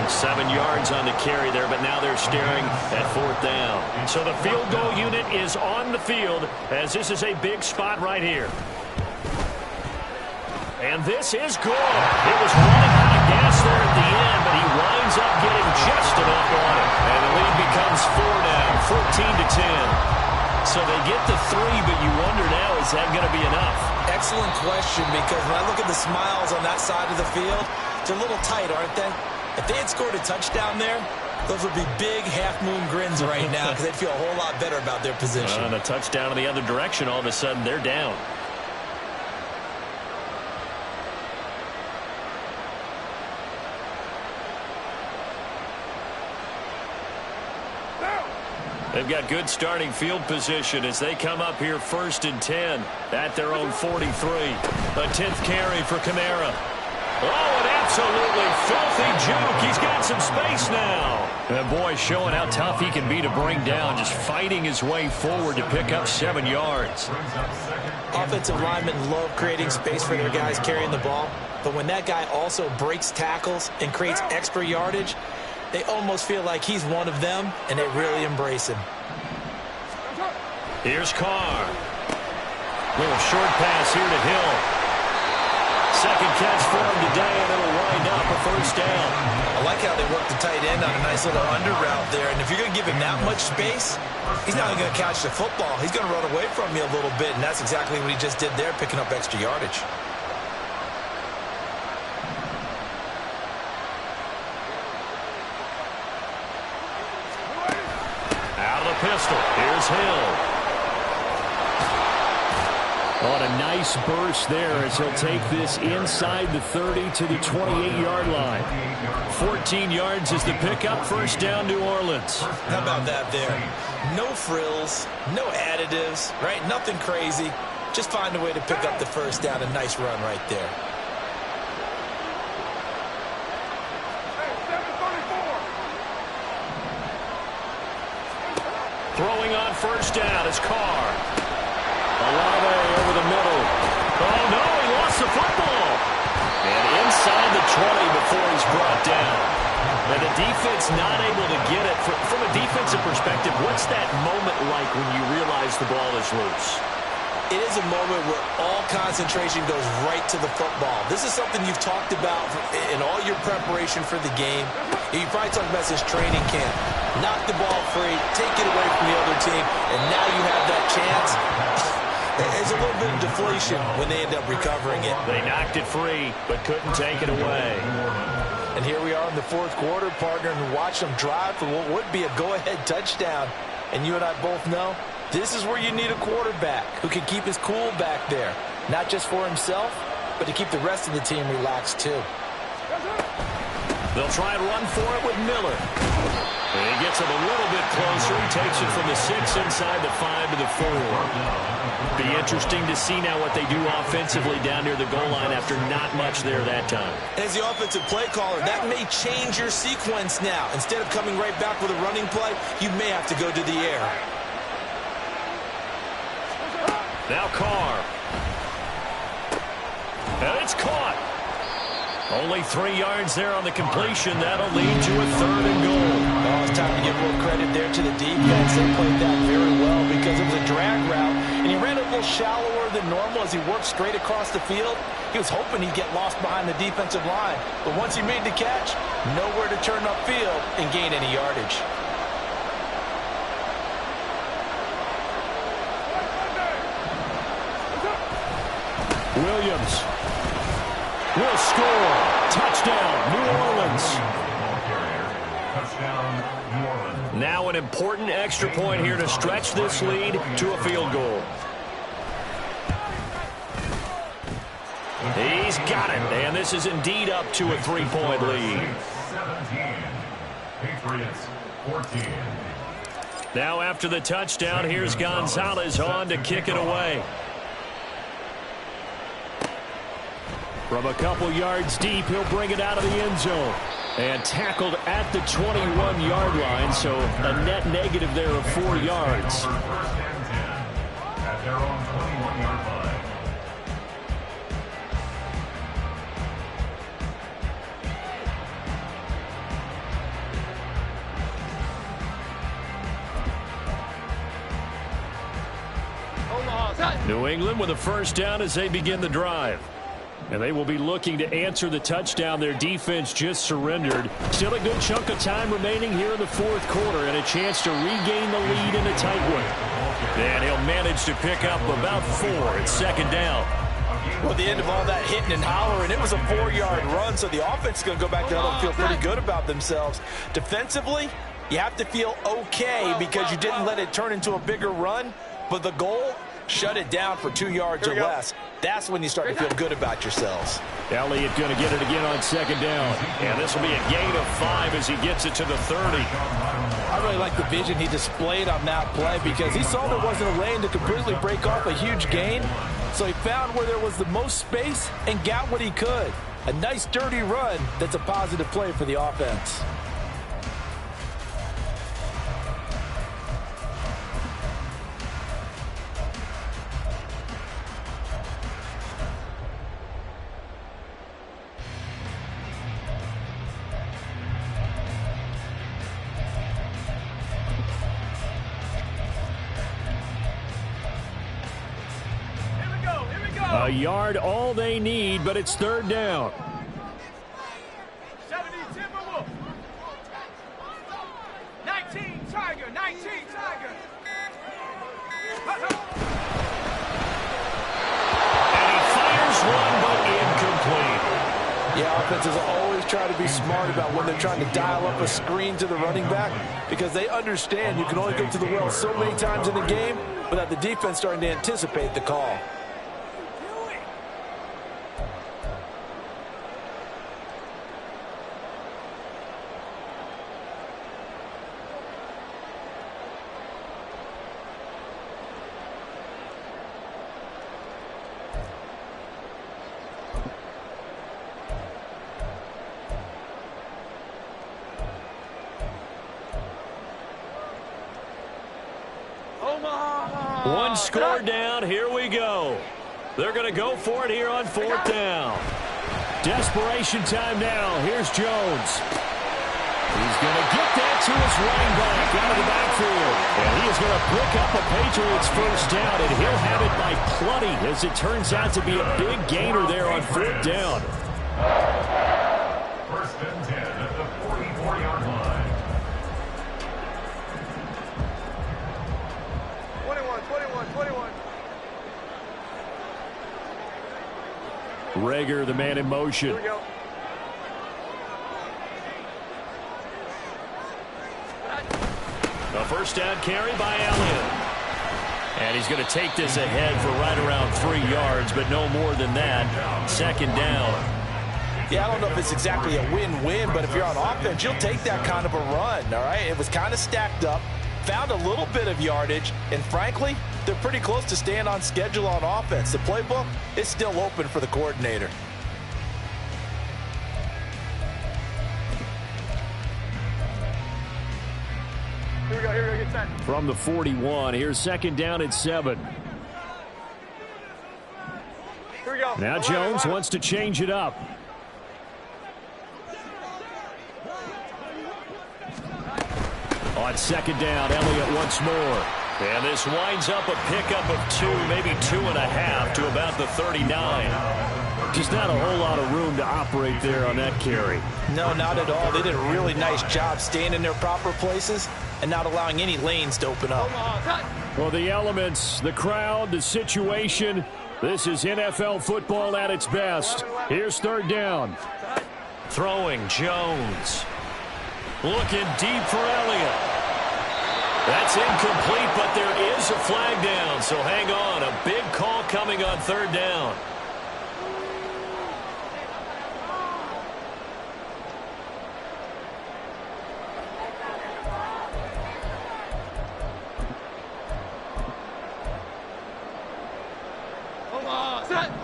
7 yards on the carry there, but now they're staring at 4th down. So the field goal unit is on the field as this is a big spot right here. And this is good. It was running out of gas there at the end, but he winds up getting just enough on it. And the lead becomes 4 now, 14-10. So they get the 3, but you wonder now, is that going to be enough? Excellent question, because when I look at the smiles on that side of the field, they're a little tight, aren't they? If they had scored a touchdown there, those would be big half-moon grins right now because they'd feel a whole lot better about their position. And a touchdown in the other direction, all of a sudden they're down. They've got good starting field position as they come up here 1st and 10 at their own 43. A 10th carry for Kamara. Oh, an absolutely filthy juke. He's got some space now. And boy, showing how tough he can be to bring down, just fighting his way forward to pick up 7 yards. Offensive linemen love creating space for their guys carrying the ball, but when that guy also breaks tackles and creates extra yardage, they almost feel like he's one of them, and they really embrace him. Here's Carr. Little short pass here to Hill. Second catch for him today, and it'll wind up a first down. I like how they work the tight end on a nice little under route there, and if you're going to give him that much space, he's not only going to catch the football, he's going to run away from you a little bit, and that's exactly what he just did there, picking up extra yardage. Pistol. Here's Hill. On a nice burst there as he'll take this inside the 30 to the 28-yard line. 14 yards is the pickup. First down, New Orleans. How about that there? No frills, no additives, right? Nothing crazy. Just find a way to pick up the first down. A nice run right there. Throwing on first down is Carr. Olave over the middle. Oh, no, he lost the football. And inside the 20 before he's brought down. And the defense not able to get it. From a defensive perspective, what's that moment like when you realize the ball is loose? It is a moment where all concentration goes right to the football. This is something you've talked about in all your preparation for the game. You probably talked about since training camp. Knock the ball free, take it away from the other team, and now you have that chance. There's a little bit of deflation when they end up recovering it. They knocked it free, but couldn't take it away. And here we are in the fourth quarter, partner, and watch them drive for what would be a go-ahead touchdown. And you and I both know this is where you need a quarterback who can keep his cool back there, not just for himself, but to keep the rest of the team relaxed too. They'll try and run for it with Miller. And he gets him a little bit closer. He takes it from the 6 inside the 5 to the 4. Be interesting to see now what they do offensively down near the goal line after not much there that time. As the offensive play caller, that may change your sequence now. Instead of coming right back with a running play, you may have to go to the air. Now Carr. And it's caught. Only 3 yards there on the completion. That'll lead to a 3rd and goal. Oh, it's time to give a little credit there to the defense. They played that very well because it was a drag route, and he ran a little shallower than normal as he worked straight across the field. He was hoping he'd get lost behind the defensive line, but once he made the catch, nowhere to turn upfield and gain any yardage. Williams will score. Touchdown, New Orleans. Now an important extra point here to stretch this lead to a field goal. He's got it, and this is indeed up to a 3-point lead. 17. Patriots 14. Now after the touchdown, here's Gonzalez on to kick it away. From a couple yards deep, he'll bring it out of the end zone. And tackled at the 21-yard line, so a net negative there of 4 yards. First and 10 at their own 21-yard line. New England with a first down as they begin the drive. And they will be looking to answer the touchdown their defense just surrendered. Still a good chunk of time remaining here in the fourth quarter and a chance to regain the lead in a tight one. And he'll manage to pick up about 4 at second down. Well, at the end of all that hitting and hollering, it was a 4-yard run, so the offense is going to go back there and feel pretty good about themselves. Defensively, you have to feel okay because you didn't let it turn into a bigger run, but the goal, shut it down for 2 yards or less. That's when you start to feel good about yourselves. Elliott going to get it again on second down. And this will be a gain of 5 as he gets it to the 30. I really like the vision he displayed on that play because he saw there wasn't a lane to completely break off a huge gain. So he found where there was the most space and got what he could. A nice dirty run that's a positive play for the offense. A yard all they need, but it's third down. 70 Timberwolf. 19 Tiger. 19 Tiger. And he fires one, but incomplete. Yeah, offenses always try to be smart about when they're trying to dial up a screen to the running back because they understand you can only go to the well so many times in the game without the defense starting to anticipate the call. One score down. Here we go. They're going to go for it here on fourth down. Desperation time now. Here's Jones. He's going to get that to his running back out of the backfield. And he is going to pick up a Patriots first down, and he'll have it by plenty as it turns out to be a big gainer there on fourth down. First and 10 at the 44-yard line. 21. Rager, the man in motion. Here we go. A first down carry by Elliott. And he's going to take this ahead for right around 3 yards, but no more than that. Second down. Yeah, I don't know if it's exactly a win-win, but if you're on offense, you'll take that kind of a run, all right? It was kind of stacked up, found a little bit of yardage, and frankly, they're pretty close to staying on schedule on offense. The playbook is still open for the coordinator. Here we go, get set. From the 41, here's second down at 7. Here we go. Now Jones wants to change it up. On second down, Elliott once more. And this winds up a pickup of 2, maybe 2.5 to about the 39. Just not a whole lot of room to operate there on that carry. No, not at all. They did a really nice job staying in their proper places and not allowing any lanes to open up. Well, the elements, the crowd, the situation, this is NFL football at its best. Here's third down. Throwing Jones. Looking deep for Elliott. That's incomplete, but there is a flag down, so hang on. A big call coming on third down.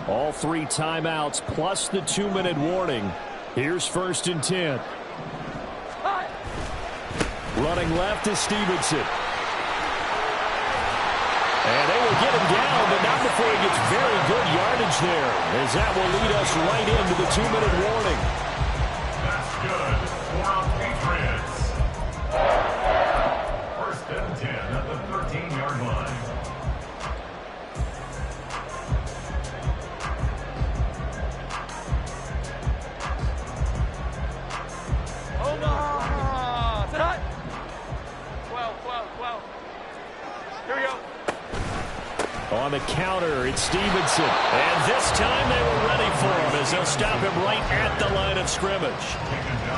All 3 timeouts plus the 2-minute warning. Here's first and 10. Running left is Stevenson. And they will get him down, but not before he gets very good yardage there, as that will lead us right into the 2-minute warning. That's good for our Patriots. First and 10 at the 13-yard line. Here we go. On the counter, it's Stevenson. And this time they were ready for him as they'll stop him right at the line of scrimmage.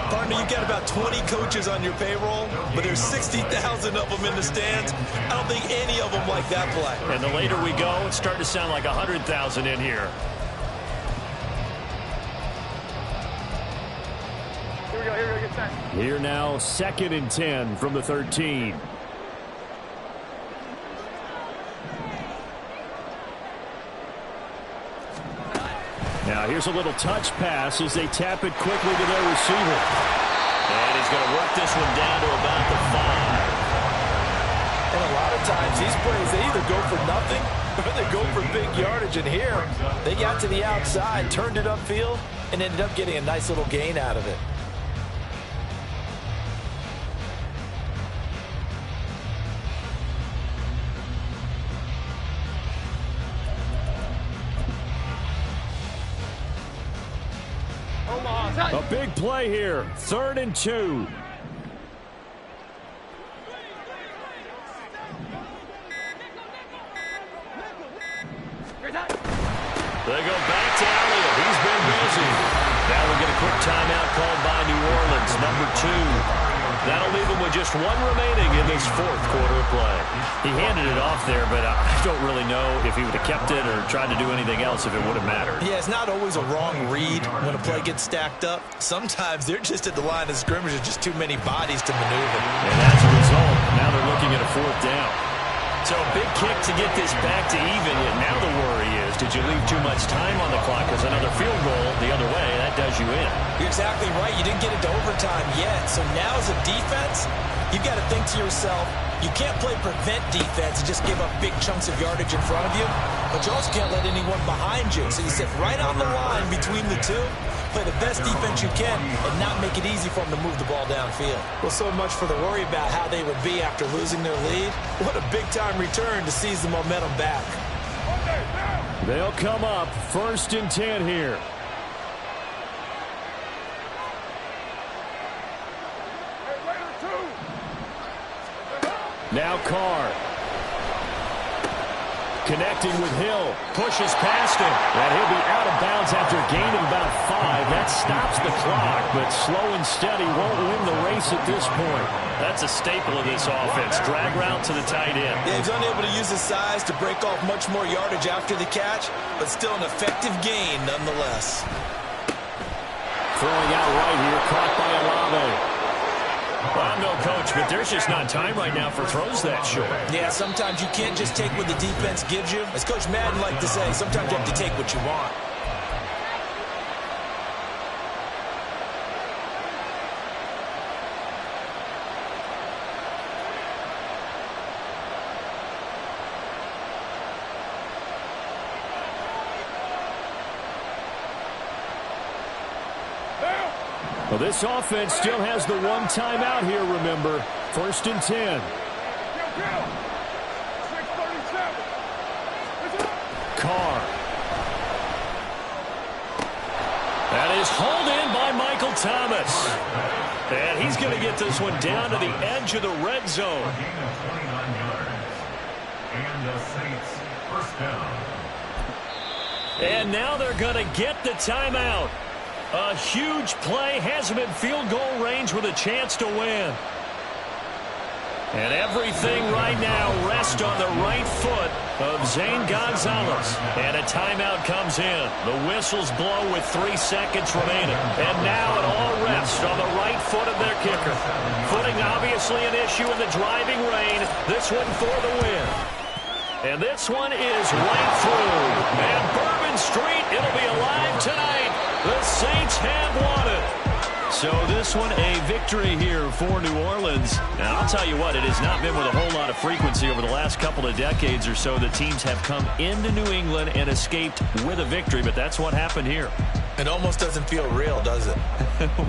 Partner, you got about 20 coaches on your payroll, but there's 60,000 of them in the stands. I don't think any of them like that play. And the later we go, it's starting to sound like 100,000 in here. Here we go, get set. Here now, second and 10 from the 13. Now here's a little touch pass as they tap it quickly to their receiver. And he's going to work this one down to about the 5. And a lot of times these plays, they either go for nothing or they go for big yardage. And here, they got to the outside, turned it upfield, and ended up getting a nice little gain out of it. A big play here. 3rd and 2. They go back to Elliott. He's been busy. Now we'll get a quick timeout called by New Orleans, number 2. That'll leave him with just 1 remaining in this 4th quarter of play. He handed it off there, but I don't really know if he would have kept it or tried to do anything else if it would have mattered. Yeah, it's not always a wrong read when a play gets stacked up. Sometimes they're just at the line of scrimmage. There's just too many bodies to maneuver. And as a result, now they're looking at a 4th down. So a big kick to get this back to even. And now the worry is, did you leave too much time on the clock? Because another field goal the other way, that does you in. You're exactly right. You didn't get into overtime yet. So now as a defense, you've got to think to yourself, you can't play prevent defense and just give up big chunks of yardage in front of you. But you also can't let anyone behind you. So you sit right on the line between the two, play the best defense you can, and not make it easy for them to move the ball downfield. Well, so much for the worry about how they would be after losing their lead. What a big-time return to seize the momentum back. They'll come up 1st and 10 here. Now Carr. Connecting with Hill. Pushes past him. And he'll be out of bounds after gaining about 5. That stops the clock, but slow and steady won't win the race at this point. That's a staple of this offense. Drag route to the tight end. Yeah, he's unable to use his size to break off much more yardage after the catch, but still an effective gain nonetheless. Throwing out right here, caught by Olave. Well, I'm no coach, but there's just not time right now for throws that short. Yeah, sometimes you can't just take what the defense gives you. As Coach Madden liked to say, sometimes you have to take what you want. Well, this offense still has the one timeout here, remember. 1st and 10. Carr. That is hauled in by Michael Thomas. And he's going to get this one down to the edge of the red zone. And the Saints first down. And now they're going to get the timeout. A huge play has him in field goal range with a chance to win. And everything right now rests on the right foot of Zane Gonzalez. And a timeout comes in. The whistles blow with 3 seconds remaining. And now it all rests on the right foot of their kicker. Footing obviously an issue in the driving rain. This one for the win. And this one is right through. And Bourbon Street, it'll be alive tonight. The Saints have won it. So this one a victory here for New Orleans. Now, I'll tell you what, it has not been with a whole lot of frequency over the last couple of decades or so that teams have come into New England and escaped with a victory, but that's what happened here. It almost doesn't feel real, does it?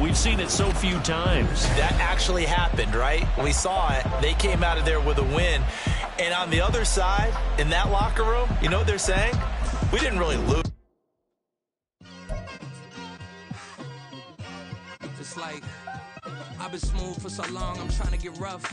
We've seen it so few times. That actually happened, right? We saw it. They came out of there with a win. And on the other side, in that locker room, you know what they're saying? We didn't really lose. It's like I've been smooth for so long, I'm trying to get rough.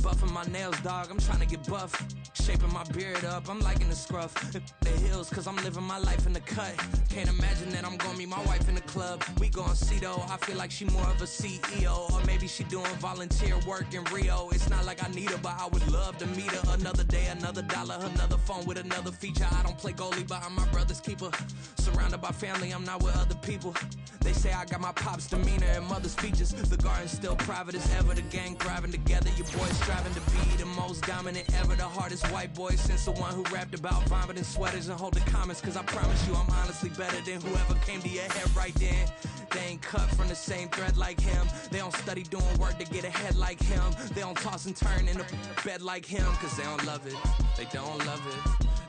Buffing my nails, dog, I'm trying to get buff. Shaping my beard up, I'm liking the scruff. The hills, cause I'm living my life in the cut. Can't imagine that I'm gonna meet my wife in the club. We gon' see though, I feel like she more of a CEO. Or maybe she doing volunteer work in Rio. It's not like I need her, but I would love to meet her. Another day, another dollar, another phone with another feature. I don't play goalie, but I'm my brother's keeper. Surrounded by family, I'm not with other people. They say I got my pop's demeanor and mother's features. The garden's still private as ever. The gang thriving together. Your boys striving to be the most dominant ever. The hardest white boy since the one who rapped about vomiting sweaters and holding comments. Cause I promise you I'm honestly better than whoever came to your head right then. They ain't cut from the same thread like him. They don't study doing work to get ahead like him. They don't toss and turn in the bed like him. Cause they don't love it. They don't love it.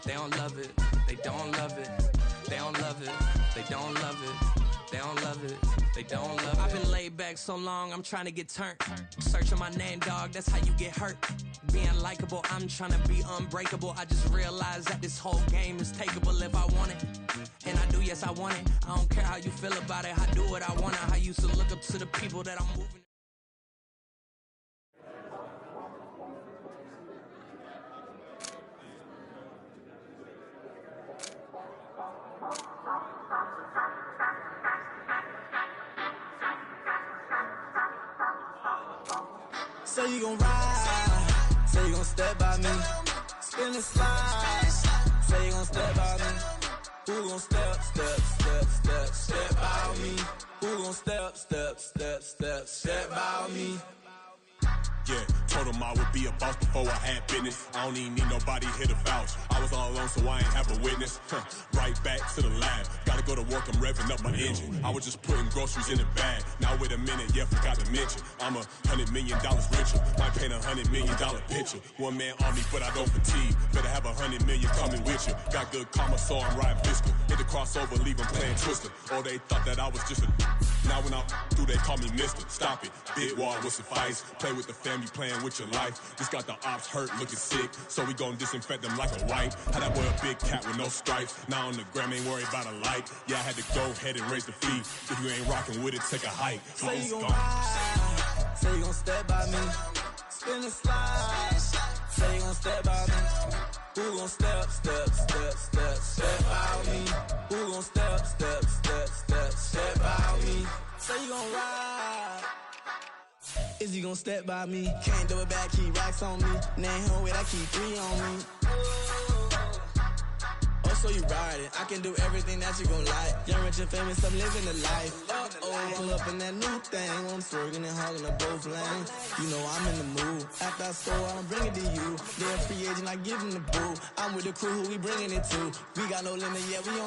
They don't love it. They don't love it. They don't love it. They don't love it. They don't love it. They don't love it. I've been laid back so long, I'm trying to get turned. Searching my name, dog, that's how you get hurt. Being likable, I'm trying to be unbreakable. I just realized that this whole game is takeable if I want it. And I do, yes, I want it. I don't care how you feel about it. I do what I want. I used to look up to the people that I'm moving. Say you gon' ride, say you gon' step by me, spin and slide, say you gon' step by me, who gon' step by me, who gon' step by me. Yeah, told him I would be a boss before I had business. I don't even need nobody here to vouch. I was all alone, so I ain't have a witness. Right back to the lab. Gotta go to work, I'm revving up my engine. I was just putting groceries in the bag. Now wait a minute, yeah, forgot to mention. I'm $100 million richer. Might paint $100 million picture. One man army, but I don't fatigue. Better have $100 million coming with you. Got good karma, so I'm riding fiscal. Hit the crossover, leave them playing Twister. Or they thought that I was just a. Now when I do, they call me Mister. Stop it. Big wall will suffice. Play with the family, playing with your life. Just got the ops hurt, looking sick. So we gon' disinfect them like a wipe. Had that boy a big cat with no stripes. Now on the gram, ain't worried about a light. Yeah, I had to go ahead and raise the fee. If you ain't rocking with it, take a hike. Say you gon' ride, say you gon' step by me, spin and slide. Say you gon' step by me, Who gon' step out me? Who gon' step out me? Say you gon' ride. Is he gon' step by me? Can't do it back, keep racks on me. Name home with, I keep 3 on me. Oh, so you ride it. I can do everything that you gon' like. Young, rich, and famous, I'm living the life. Uh-oh, pull up in that new thing. I'm swerving and hogging up both lanes. You know I'm in the mood. After I score, I'm bringing it to you. They're a free agent, I give them the boo. I'm with the crew, who we bringing it to. We got no limit, yeah, we on